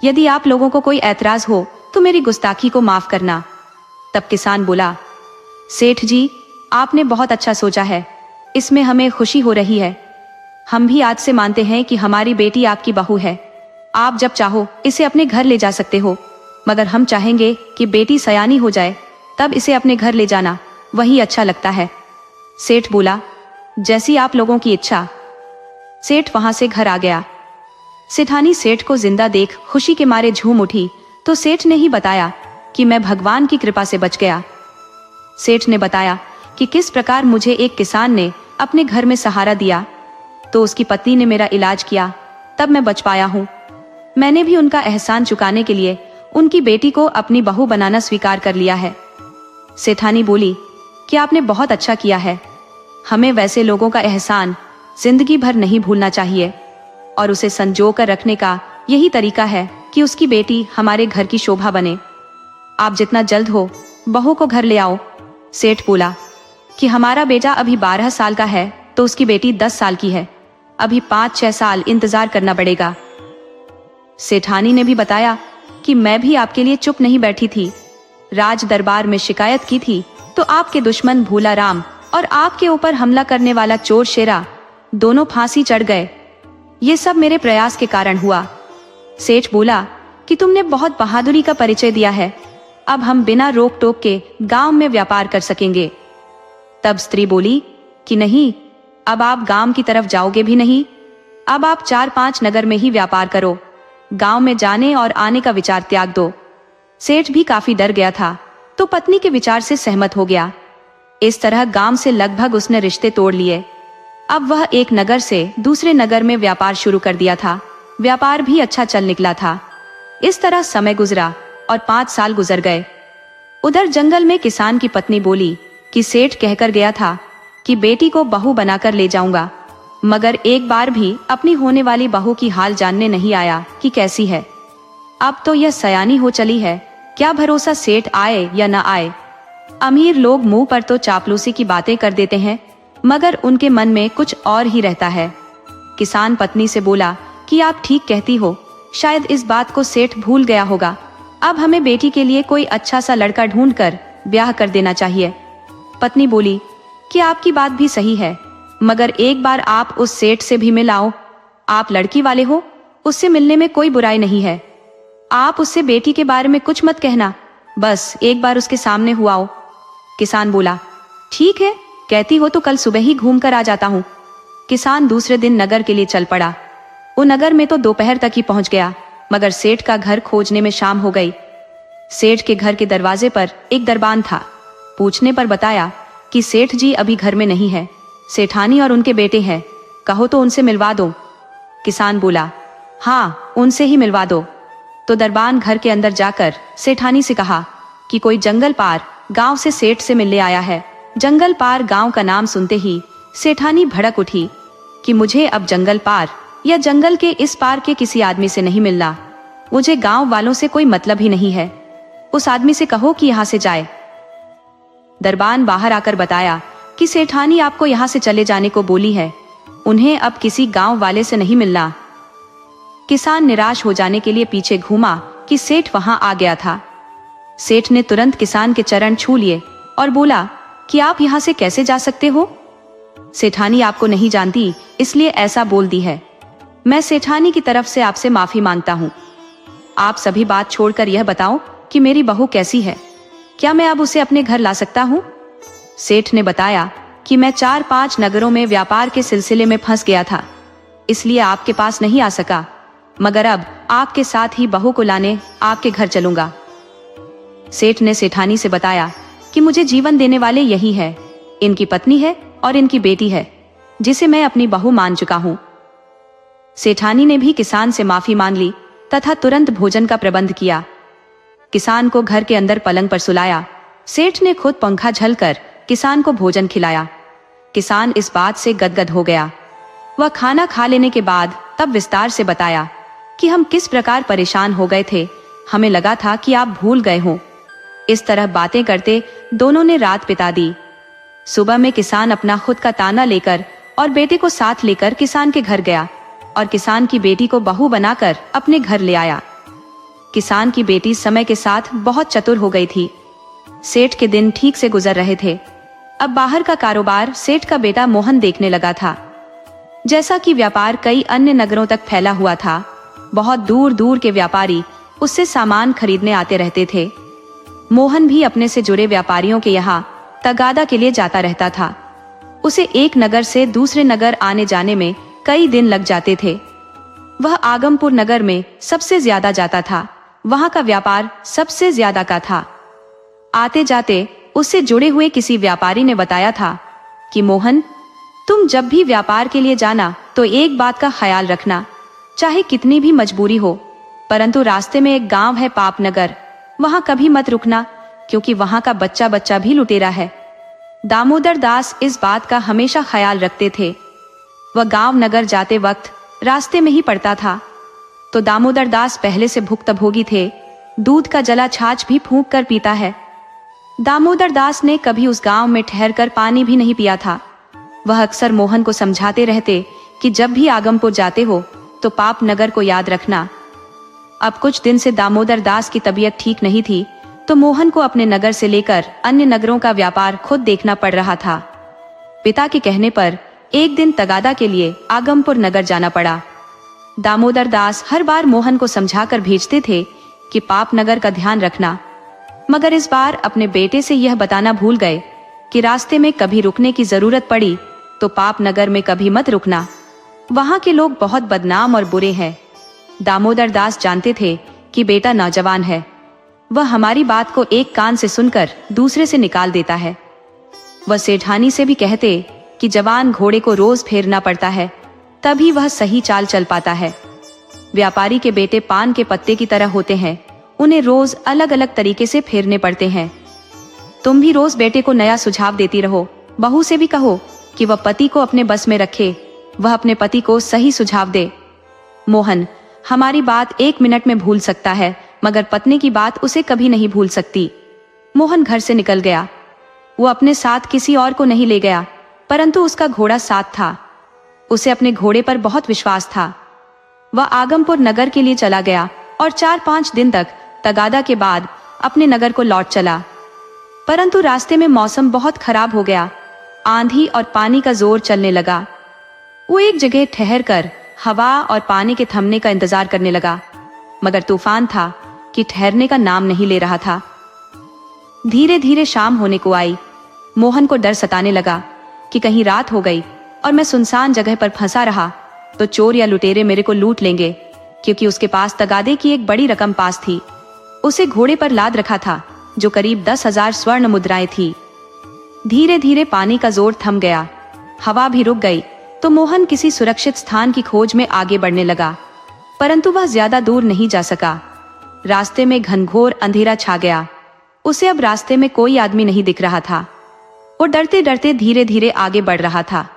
यदि आप लोगों को कोई ऐतराज हो तो मेरी गुस्ताखी को माफ करना। तब किसान बोला, सेठ जी, आपने बहुत अच्छा सोचा है, इसमें हमें खुशी हो रही है। हम भी आज से मानते हैं कि हमारी बेटी आपकी बहू है। आप जब चाहो इसे अपने घर ले जा सकते हो, मगर हम चाहेंगे कि बेटी सयानी हो जाए, तब इसे अपने घर ले जाना, वही अच्छा लगता है। सेठ बोला, जैसी आप लोगों की इच्छा। सेठ वहां से घर आ गया। सेठानी सेठ को जिंदा देख खुशी के मारे झूम उठी, तो सेठ ने ही बताया कि मैं भगवान की कृपा से बच गया। सेठ ने बताया कि किस प्रकार मुझे एक किसान ने अपने घर में सहारा दिया, तो उसकी पत्नी ने मेरा इलाज किया, तब मैं बच पाया हूँ। मैंने भी उनका एहसान चुकाने के लिए उनकी बेटी को अपनी बहू बनाना स्वीकार कर लिया है। सेठानी बोली कि आपने बहुत अच्छा किया है। हमें वैसे लोगों का एहसान जिंदगी भर नहीं भूलना चाहिए, और उसे संजो कर रखने का यही तरीका है कि उसकी बेटी हमारे घर की शोभा बने। आप जितना जल्द हो बहू को घर ले आओ। सेठ बोला कि हमारा बेटा अभी 12 साल का है, तो उसकी बेटी 10 साल की है, अभी 5-6 साल इंतजार करना पड़ेगा। सेठानी ने भी बताया कि मैं भी आपके लिए चुप नहीं बैठी थी। राज दरबार में शिकायत की थी, तो आपके दुश्मन भोला राम और आपके ऊपर हमला करने वाला चोर शेरा दोनों फांसी चढ़ गए। ये सब मेरे प्रयास के कारण हुआ। सेठ बोला कि तुमने बहुत बहादुरी का परिचय दिया है, अब हम बिना रोक टोक के गांव में व्यापार कर सकेंगे। तब स्त्री बोली कि नहीं, अब आप गांव की तरफ जाओगे भी नहीं, अब आप 4-5 नगर में ही व्यापार करो, गांव में जाने और आने का विचार त्याग दो। सेठ भी काफी डर गया था, तो पत्नी के विचार से सहमत हो गया। इस तरह गांव से लगभग उसने रिश्ते तोड़ लिए। अब वह एक नगर से दूसरे नगर में व्यापार शुरू कर दिया था। व्यापार भी अच्छा चल निकला था। इस तरह समय गुजरा और 5 साल गुजर गए। उधर जंगल में किसान की पत्नी बोली कि सेठ कहकर गया था कि बेटी को बहू बनाकर ले जाऊंगा, मगर एक बार भी अपनी होने वाली बहू की हाल जानने नहीं आया कि कैसी है। अब तो यह सयानी हो चली है, क्या भरोसा सेठ आए या न आए। अमीर लोग मुंह पर तो चापलूसी की बातें कर देते हैं, मगर उनके मन में कुछ और ही रहता है। किसान पत्नी से बोला कि आप ठीक कहती हो, शायद इस बात को सेठ भूल गया होगा। अब हमें बेटी के लिए कोई अच्छा सा लड़का ढूंढकर ब्याह कर देना चाहिए। पत्नी बोली कि आपकी बात भी सही है, मगर एक बार आप उस सेठ से भी मिल आओ। आप लड़की वाले हो, उससे मिलने में कोई बुराई नहीं है। आप उससे बेटी के बारे में कुछ मत कहना, बस एक बार उसके सामने हुआ हो। किसान बोला, ठीक है, कहती हो तो कल सुबह ही घूम कर आ जाता हूँ। किसान दूसरे दिन नगर के लिए चल पड़ा। वो नगर में तो दोपहर तक ही पहुंच गया, मगर सेठ का घर खोजने में शाम हो गई। सेठ के घर के दरवाजे पर एक दरबान था। पूछने पर बताया कि सेठ जी अभी घर में नहीं है, सेठानी और उनके बेटे हैं, कहो तो उनसे मिलवा दो। किसान बोला, हाँ उनसे ही मिलवा दो। तो दरबान घर के अंदर जाकर सेठानी से कहा कि कोई जंगल पार गांव से सेठ से मिलने आया है। जंगल पार गांव का नाम सुनते ही सेठानी भड़क उठी कि मुझे अब जंगल पार या जंगल के इस पार के किसी आदमी से नहीं मिलना। मुझे गांव वालों से कोई मतलब ही नहीं है। उस आदमी से कहो कि यहाँ से जाए। दरबान बाहर आकर बताया कि सेठानी आपको यहाँ से चले जाने को बोली है, उन्हें अब किसी गांव वाले से नहीं मिलना। किसान निराश हो जाने के लिए पीछे घूमा कि सेठ वहां आ गया था। सेठ ने तुरंत किसान के चरण छू लिए और बोला कि आप यहाँ से कैसे जा सकते हो? सेठानी आपको नहीं जानती इसलिए ऐसा बोल दी है। मैं सेठानी की तरफ से आपसे माफी मांगता हूँ। आप सभी बात छोड़कर यह बताओ कि मेरी बहू कैसी है, क्या मैं अब उसे अपने घर ला सकता हूँ? सेठ ने बताया कि मैं 4-5 नगरों में व्यापार के सिलसिले में फंस गया था, इसलिए आपके पास नहीं आ सका, मगर अब आपके साथ ही बहू को लाने आपके घर चलूंगा। सेठ ने सेठानी से बताया कि मुझे जीवन देने वाले यही है, इनकी पत्नी है और इनकी बेटी है, जिसे मैं अपनी बहू मान चुका हूँ। सेठानी ने भी किसान से माफी मांग ली तथा तुरंत भोजन का प्रबंध किया। किसान को घर के अंदर पलंग पर सुलाया। सेठ ने खुद पंखा झलकर किसान को भोजन खिलाया। किसान इस बात से गदगद हो गया। वह खाना खा लेने के बाद तब विस्तार से बताया कि हम किस प्रकार परेशान हो गए थे, हमें लगा था कि आप भूल गए हो। इस तरह बातें करते दोनों ने रात बिता दी। सुबह में किसान अपना खुद का ताना लेकर और बेटे को साथ लेकर किसान के घर गया और किसान की बेटी को बहू बनाकर अपने घर ले आया। किसान की बेटी समय के साथ बहुत चतुर हो गई थी। सेठ के दिन ठीक से गुजर रहे थे। अब बाहर का कारोबार सेठ का बेटा मोहन देखने लगा था। जैसा कि व्यापार कई अन्य नगरों तक फैला हुआ था, बहुत दूर दूर के व्यापारी उससे सामान खरीदने आते रहते थे। मोहन भी अपने से जुड़े व्यापारियों के यहाँ तगादा के लिए जाता रहता था। उसे एक नगर से दूसरे नगर आने जाने में कई दिन लग जाते थे। वह आगमपुर नगर में सबसे ज्यादा जाता था, वहां का व्यापार सबसे ज्यादा का था। आते जाते उससे जुड़े हुए किसी व्यापारी ने बताया था कि मोहन, तुम जब भी व्यापार के लिए जाना तो एक बात का ख्याल रखना, चाहे कितनी भी मजबूरी हो, परंतु रास्ते में एक गांव है पापनगर, वहां कभी मत रुकना, क्योंकि वहां का बच्चा बच्चा भी लुटेरा है। दामोदर दास इस बात का हमेशा ख्याल रखते थे। वह गांव नगर जाते वक्त रास्ते में ही पड़ता था, तो दामोदर दास पहले से भुक्तभोगी थे, दूध का जला छाछ भी फूंक कर पीता है। दामोदर दास ने कभी उस गांव में ठहरकर पानी भी नहीं पिया था। वह अक्सर मोहन को समझाते रहते कि जब भी आगमपुर जाते हो तो पाप नगर को याद रखना। अब कुछ दिन से दामोदर दास की तबीयत ठीक नहीं थी, तो मोहन को अपने नगर से लेकर अन्य नगरों का व्यापार खुद देखना पड़ रहा था। पिता के कहने पर एक दिन तगादा के लिए आगमपुर नगर जाना पड़ा। दामोदर दास हर बार मोहन को समझाकर भेजते थे कि पाप नगर का ध्यान रखना, मगर इस बार अपने बेटे से यह बताना भूल गए कि रास्ते में कभी रुकने की जरूरत पड़ी तो पाप नगर में कभी मत रुकना, वहां के लोग बहुत बदनाम और बुरे हैं। दामोदर दास जानते थे कि बेटा नौजवान है, वह हमारी बात को एक कान से सुनकर दूसरे से निकाल देता है। वह सेठानी से भी कहते कि जवान घोड़े को रोज फेरना पड़ता है, तभी वह सही चाल चल पाता है। व्यापारी के बेटे पान के पत्ते की तरह होते हैं, उन्हें रोज अलग अलग तरीके से फेरने पड़ते हैं। तुम भी रोज बेटे को नया सुझाव देती रहो। बहू से भी कहो कि वह पति को अपने बस में रखे, वह अपने पति को सही सुझाव दे। मोहन हमारी बात 1 मिनट में भूल सकता है, मगर पत्नी की बात उसे कभी नहीं भूल सकती। मोहन घर से निकल गया। वो अपने साथ किसी और को नहीं ले गया, परंतु उसका घोड़ा साथ था। उसे अपने घोड़े पर बहुत विश्वास था। वह आगमपुर नगर के लिए चला गया और 4-5 दिन तक तगादा के बाद अपने नगर को लौट चला। परंतु रास्ते में मौसम बहुत खराब हो गया। आंधी और पानी का जोर चलने लगा। वो एक जगह ठहर कर हवा और पानी के थमने का इंतजार करने लगा, मगर तूफान था कि ठहरने का नाम नहीं ले रहा था। धीरे धीरे शाम होने को आई। मोहन को डर सताने लगा कि कहीं रात हो गई और मैं सुनसान जगह पर फंसा रहा तो चोर या लुटेरे मेरे को लूट लेंगे, क्योंकि उसके पास तगादे की एक बड़ी रकम पास थी। उसे घोड़े पर लाद रखा था, जो करीब 10,000 स्वर्ण मुद्राएं थी। धीरे धीरे पानी का जोर थम गया। हवा भी रुक गई तो मोहन किसी सुरक्षित स्थान की खोज में आगे बढ़ने लगा, परंतु वह ज्यादा दूर नहीं जा सका। रास्ते में घनघोर अंधेरा छा गया। उसे अब रास्ते में कोई आदमी नहीं दिख रहा था। वो डरते डरते धीरे धीरे आगे बढ़ रहा था।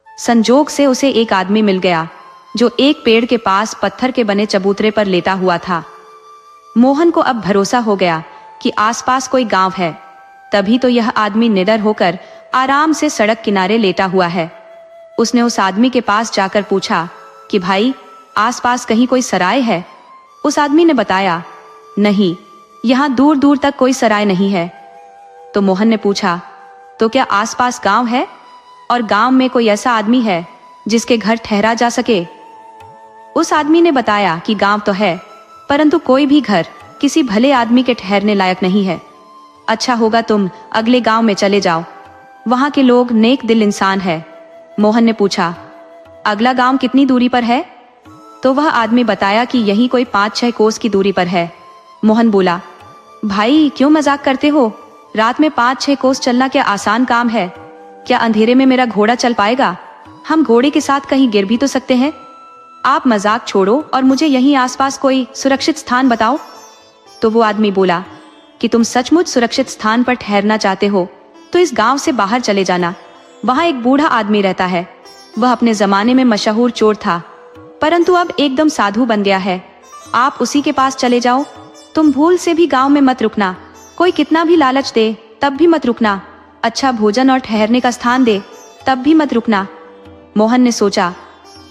संजोग से उसे एक आदमी मिल गया जो एक पेड़ के पास पत्थर के बने चबूतरे पर लेटा हुआ था। मोहन को अब भरोसा हो गया कि आसपास कोई गांव है, तभी तो यह आदमी निडर होकर आराम से सड़क किनारे लेटा हुआ है। उसने उस आदमी के पास जाकर पूछा कि भाई, आसपास कहीं कोई सराय है? उस आदमी ने बताया, नहीं, यहाँ दूर दूर तक कोई सराय नहीं है। तो मोहन ने पूछा, तो क्या आसपास गांव है और गांव में कोई ऐसा आदमी है जिसके घर ठहरा जा सके? उस आदमी ने बताया कि गांव तो है, परंतु कोई भी घर किसी भले आदमी के ठहरने लायक नहीं है। अच्छा होगा तुम अगले गांव में चले जाओ, वहां के लोग नेक दिल इंसान है। मोहन ने पूछा, अगला गांव कितनी दूरी पर है? तो वह आदमी बताया कि यही कोई 5-6 कोस की दूरी पर है। मोहन बोला, भाई क्यों मजाक करते हो? रात में 5-6 कोस चलना क्या आसान काम है? क्या अंधेरे में मेरा घोड़ा चल पाएगा? हम घोड़े के साथ कहीं गिर भी तो सकते हैं। आप मजाक छोड़ो और मुझे यहीं आसपास कोई सुरक्षित स्थान बताओ। तो वो आदमी बोला कि तुम सचमुच सुरक्षित स्थान पर ठहरना चाहते हो तो इस गांव से बाहर चले जाना। वहां एक बूढ़ा आदमी रहता है। वह अपने जमाने में मशहूर चोर था, परंतु अब एकदम साधु बन गया है। आप उसी के पास चले जाओ। तुम भूल से भी गांव में मत रुकना। कोई कितना भी लालच दे तब भी मत रुकना। अच्छा भोजन और ठहरने का स्थान दे तब भी मत रुकना। मोहन ने सोचा,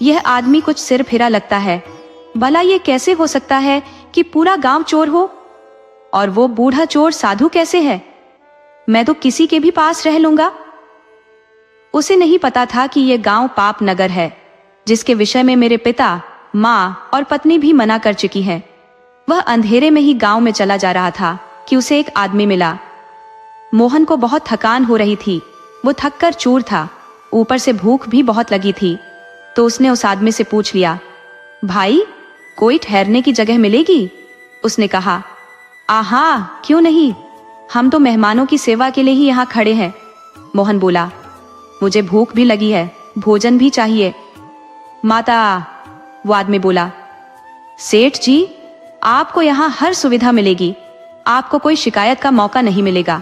यह आदमी कुछ सिर फिरा लगता है। भला ये कैसे हो सकता है कि पूरा गांव चोर हो और वो बूढ़ा चोर साधु कैसे है? मैं तो किसी के भी पास रह लूंगा। उसे नहीं पता था कि यह गांव पाप नगर है, जिसके विषय में मेरे पिता, माँ और पत्नी भी मना कर चुकी है। वह अंधेरे में ही गांव में चला जा रहा था कि उसे एक आदमी मिला। मोहन को बहुत थकान हो रही थी। वो थक कर चूर था, ऊपर से भूख भी बहुत लगी थी। तो उसने उस आदमी से पूछ लिया, भाई कोई ठहरने की जगह मिलेगी? उसने कहा, आहा, क्यों नहीं, हम तो मेहमानों की सेवा के लिए ही यहाँ खड़े हैं। मोहन बोला, मुझे भूख भी लगी है, भोजन भी चाहिए। माता, वो आदमी बोला, सेठ जी, आपको यहाँ हर सुविधा मिलेगी, आपको कोई शिकायत का मौका नहीं मिलेगा।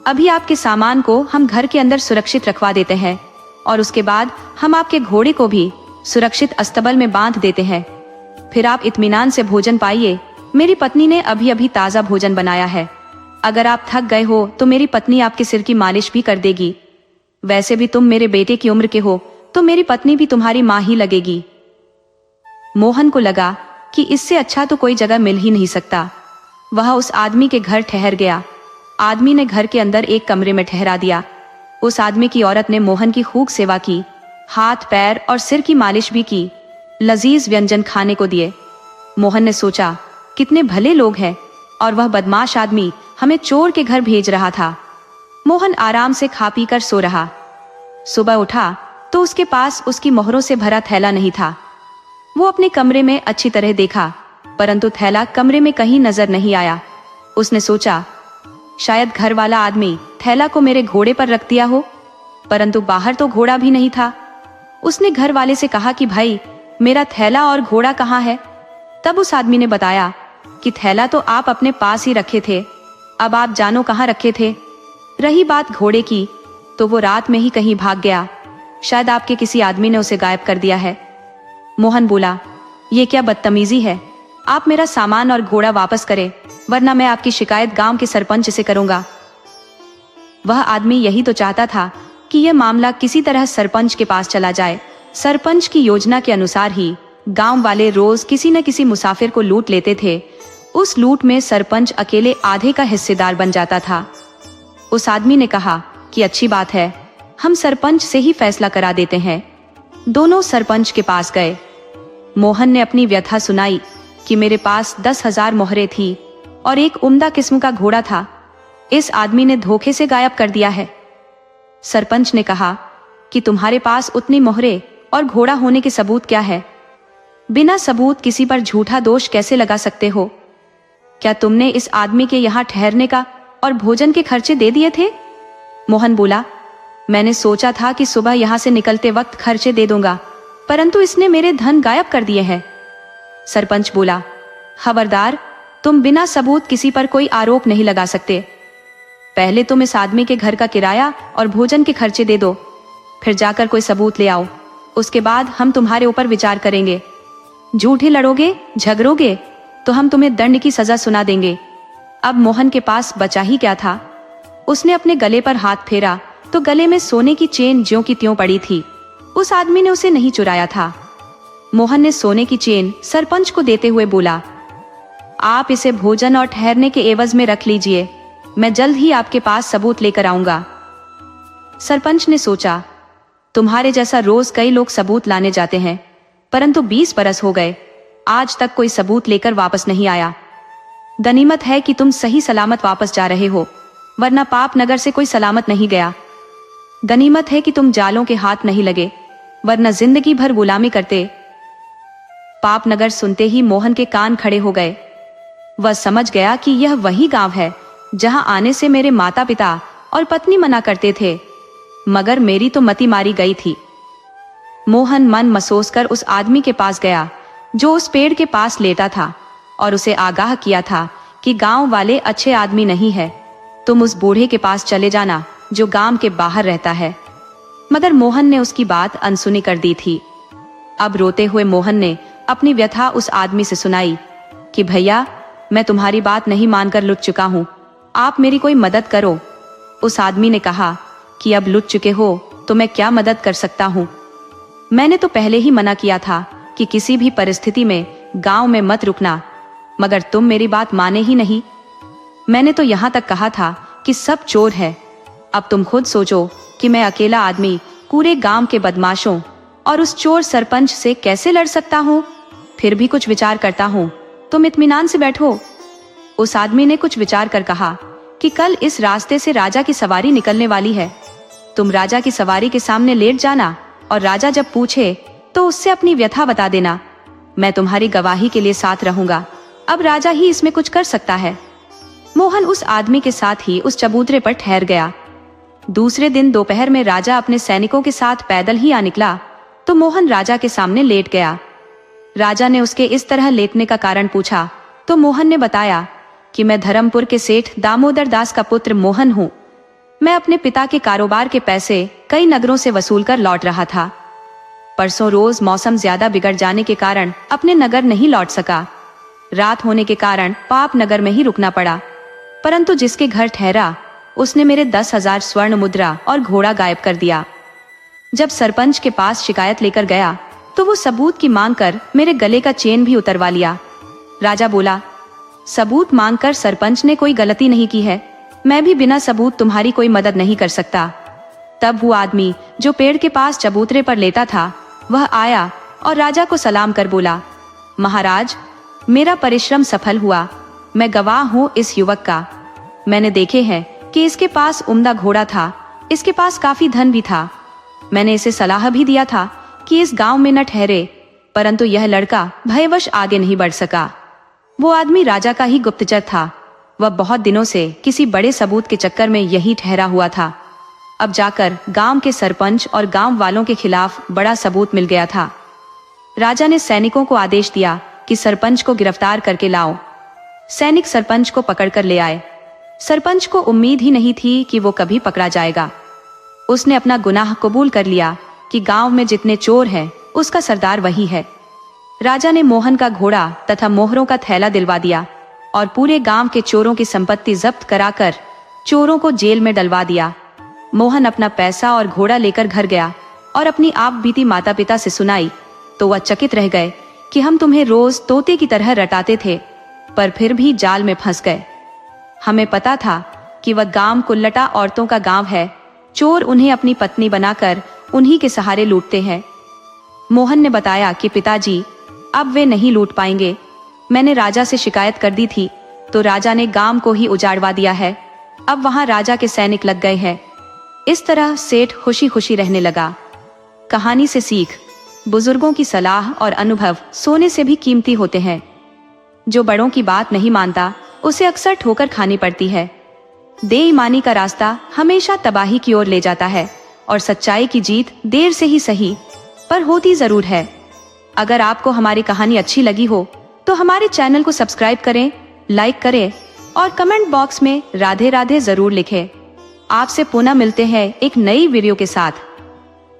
अभी आपके सामान को हम घर के अंदर सुरक्षित रखवा देते हैं और उसके बाद हम आपके घोड़े को भी सुरक्षित अस्तबल में बांध देते हैं। फिर आप इत्मीनान से भोजन पाइए। मेरी पत्नी ने अभी अभी ताज़ा भोजन बनाया है। अगर आप थक गए हो तो मेरी पत्नी आपके सिर की मालिश भी कर देगी। वैसे भी तुम मेरे बेटे की उम्र के हो तो मेरी पत्नी भी तुम्हारी माँ ही लगेगी। मोहन को लगा कि इससे अच्छा तो कोई जगह मिल ही नहीं सकता। वह उस आदमी के घर ठहर गया। आदमी ने घर के अंदर एक कमरे में ठहरा दिया। उस आदमी की औरत ने मोहन की खूब सेवा की, हाथ पैर और सिर की मालिश भी की, लजीज व्यंजन खाने को दिए। मोहन ने सोचा, कितने भले लोग हैं और वह बदमाश आदमी हमें चोर के घर भेज रहा था। मोहन आराम से खा पी कर सो रहा। सुबह उठा तो उसके पास उसकी मोहरों से भरा थैला नहीं था। वो अपने कमरे में अच्छी तरह देखा, परंतु थैला कमरे में कहीं नजर नहीं आया। उसने सोचा, शायद घर वाला आदमी थैला को मेरे घोड़े पर रख दिया हो, परंतु बाहर तो घोड़ा भी नहीं था। उसने घर वाले से कहा कि भाई, मेरा थैला और घोड़ा कहाँ है? तब उस आदमी ने बताया कि थैला तो आप अपने पास ही रखे थे, अब आप जानो कहाँ रखे थे। रही बात घोड़े की, तो वो रात में ही कहीं भाग गया। शायद आपके किसी आदमी ने उसे गायब कर दिया है। मोहन बोला, ये क्या बदतमीजी है? आप मेरा सामान और घोड़ा वापस करें, वरना मैं आपकी शिकायत गांव के सरपंच से करूंगा। वह आदमी यही तो चाहता था कि यह मामला किसी तरह सरपंच के पास चला जाए। सरपंच की योजना के अनुसार ही गांव वाले रोज किसी न किसी मुसाफिर को लूट लेते थे। उस लूट में सरपंच अकेले आधे का हिस्सेदार बन जाता था। उस आदमी ने कहा कि अच्छी बात है, हम सरपंच से ही फैसला करा देते हैं। दोनों सरपंच के पास गए। मोहन ने अपनी व्यथा सुनाई कि मेरे पास 10,000 मोहरें थी और एक उम्दा किस्म का घोड़ा था, इस आदमी ने धोखे से गायब कर दिया है। सरपंच ने कहा कि तुम्हारे पास उतनी मोहरें और घोड़ा होने के सबूत क्या है? बिना सबूत किसी पर झूठा दोष कैसे लगा सकते हो? क्या तुमने इस आदमी के यहाँ ठहरने का और भोजन के खर्चे दे दिए थे? मोहन बोला, मैंने सोचा था कि सुबह यहाँ से निकलते वक्त खर्चे दे दूंगा, परंतु इसने मेरे धन गायब कर दिए हैं। सरपंच बोला, खबरदार, तुम बिना सबूत किसी पर कोई आरोप नहीं लगा सकते। पहले तुम इस आदमी के घर का किराया और भोजन के खर्चे दे दो, फिर जाकर कोई सबूत ले आओ, उसके बाद हम तुम्हारे ऊपर विचार करेंगे। झूठे लड़ोगे, झगड़ोगे तो हम तुम्हें दंड की सजा सुना देंगे। अब मोहन के पास बचा ही क्या था। उसने अपने गले पर हाथ फेरा तो गले में सोने की चेन ज्यों की त्यों पड़ी थी। उस आदमी ने उसे नहीं चुराया था। मोहन ने सोने की चेन सरपंच को देते हुए बोला, आप इसे भोजन और ठहरने के एवज में रख लीजिए, मैं जल्द ही आपके पास सबूत लेकर आऊंगा। सरपंच ने सोचा, तुम्हारे जैसा रोज कई लोग सबूत लाने जाते हैं, परंतु 20 बरस हो गए, आज तक कोई सबूत लेकर वापस नहीं आया। गनीमत है कि तुम सही सलामत वापस जा रहे हो, वरना पाप नगर से कोई सलामत नहीं गया। गनीमत है कि तुम जालों के हाथ नहीं लगे, वरना जिंदगी भर गुलामी करते। पाप नगर सुनते ही मोहन के कान खड़े हो गए। वह समझ गया कि यह वही गांव है जहां आने से मेरे माता पिता और पत्नी मना करते थे, मगर मेरी तो मति मारी गई थी। मोहन मन मसोस कर उस आदमी के पास गया जो उस पेड़ के पास लेटा था और उसे आगाह किया था कि गांव वाले अच्छे आदमी नहीं है, तुम उस बूढ़े के पास चले जाना जो गांव के बाहर रहता है। मगर मोहन ने उसकी बात अनसुनी कर दी थी। अब रोते हुए मोहन ने अपनी व्यथा उस आदमी से सुनाई कि भैया, मैं तुम्हारी बात नहीं मानकर लुट चुका हूँ, आप मेरी कोई मदद करो। उस आदमी ने कहा कि अब लुट चुके हो तो मैं क्या मदद कर सकता हूँ। मैंने तो पहले ही मना किया था कि किसी भी परिस्थिति में गांव में मत रुकना, मगर तुम मेरी बात माने ही नहीं। मैंने तो यहाँ तक कहा था कि सब चोर है। अब तुम खुद सोचो कि मैं अकेला आदमी पूरे गांव के बदमाशों और उस चोर सरपंच से कैसे लड़ सकता हूँ। फिर भी कुछ विचार करता हूँ, तुम इत्मीनान से बैठो। उस आदमी ने कुछ विचार कर कहा कि कल इस रास्ते से राजा की सवारी निकलने वाली है, तुम राजा की सवारी के सामने लेट जाना और राजा जब पूछे तो उससे अपनी व्यथा बता देना। मैं तुम्हारी गवाही के लिए साथ रहूंगा, अब राजा ही इसमें कुछ कर सकता है। मोहन उस आदमी के साथ ही उस चबूतरे पर ठहर गया। दूसरे दिन दोपहर में राजा अपने सैनिकों के साथ पैदल ही आ निकला तो मोहन राजा के सामने लेट गया। राजा ने उसके इस तरह लेटने का कारण पूछा तो मोहन ने बताया कि मैं धर्मपुर के सेठ दामोदर दास का पुत्र मोहन हूँ। मैं अपने पिता के कारोबार के पैसे कई नगरों से वसूल कर लौट रहा था। परसों रोज मौसम ज्यादा बिगड़ जाने के कारण अपने नगर नहीं लौट सका। रात होने के कारण पाप नगर में ही रुकना पड़ा, परंतु जिसके घर ठहरा उसने मेरे 10,000 स्वर्ण मुद्रा और घोड़ा गायब कर दिया। जब सरपंच के पास शिकायत लेकर गया तो वो सबूत की मांग कर मेरे गले का चेन भी उतरवा लिया। राजा बोला, सबूत मांगकर सरपंच ने कोई गलती नहीं की है, मैं भी बिना सबूत तुम्हारी कोई मदद नहीं कर सकता। तब वो आदमी जो पेड़ के पास चबूतरे पर लेटा था वह आया और राजा को सलाम कर बोला, महाराज, मेरा परिश्रम सफल हुआ, मैं गवाह हूँ इस युवक का। मैंने देखे हैं कि इसके पास उम्दा घोड़ा था, इसके पास काफी धन भी था। मैंने इसे सलाह भी दिया था कि इस गांव में न ठहरे, परंतु यह लड़का भयवश आगे नहीं बढ़ सका। वो आदमी राजा का ही गुप्तचर था। वह बहुत दिनों से किसी बड़े सबूत के चक्कर में यही ठहरा हुआ था। अब जाकर गांव के सरपंच और गांव वालों के खिलाफ बड़ा सबूत मिल गया था। राजा ने सैनिकों को आदेश दिया कि सरपंच को गिरफ्तार करके लाओ। सैनिक सरपंच को पकड़कर ले आए। सरपंच को उम्मीद ही नहीं थी कि वो कभी पकड़ा जाएगा। उसने अपना गुनाह कबूल कर लिया कि गांव में जितने चोर हैं उसका सरदार वही है। राजा ने मोहन का घोड़ा तथा मोहरों का थैला दिलवा दिया और पूरे गांव के चोरों की संपत्ति जब्त कराकर चोरों को जेल में डलवा दिया। मोहन अपना पैसा और घोड़ा लेकर घर गया और अपनी आप बीती माता पिता से सुनाई तो वह चकित रह गए कि हम तुम्हें रोज तोते की तरह रटाते थे, पर फिर भी जाल में फंस गए। हमें पता था कि वह गांव कुल्लटा औरतों का गांव है, चोर उन्हें अपनी पत्नी बनाकर उन्हीं के सहारे लूटते हैं। मोहन ने बताया कि पिताजी, अब वे नहीं लूट पाएंगे। मैंने राजा से शिकायत कर दी थी तो राजा ने गांव को ही उजाड़वा दिया है। अब वहां राजा के सैनिक लग गए हैं। इस तरह सेठ खुशी खुशी रहने लगा। कहानी से सीख, बुजुर्गों की सलाह और अनुभव सोने से भी कीमती होते हैं। जो बड़ों की बात नहीं मानता उसे अक्सर ठोकर खानी पड़ती है। बेईमानी का रास्ता हमेशा तबाही की ओर ले जाता है और सच्चाई की जीत देर से ही सही पर होती जरूर है। अगर आपको हमारी कहानी अच्छी लगी हो तो हमारे चैनल को सब्सक्राइब करें, लाइक करें और कमेंट बॉक्स में राधे राधे जरूर लिखें। आपसे पुनः मिलते हैं एक नई वीडियो के साथ।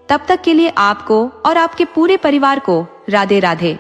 तब तक के लिए आपको और आपके पूरे परिवार को राधे राधे।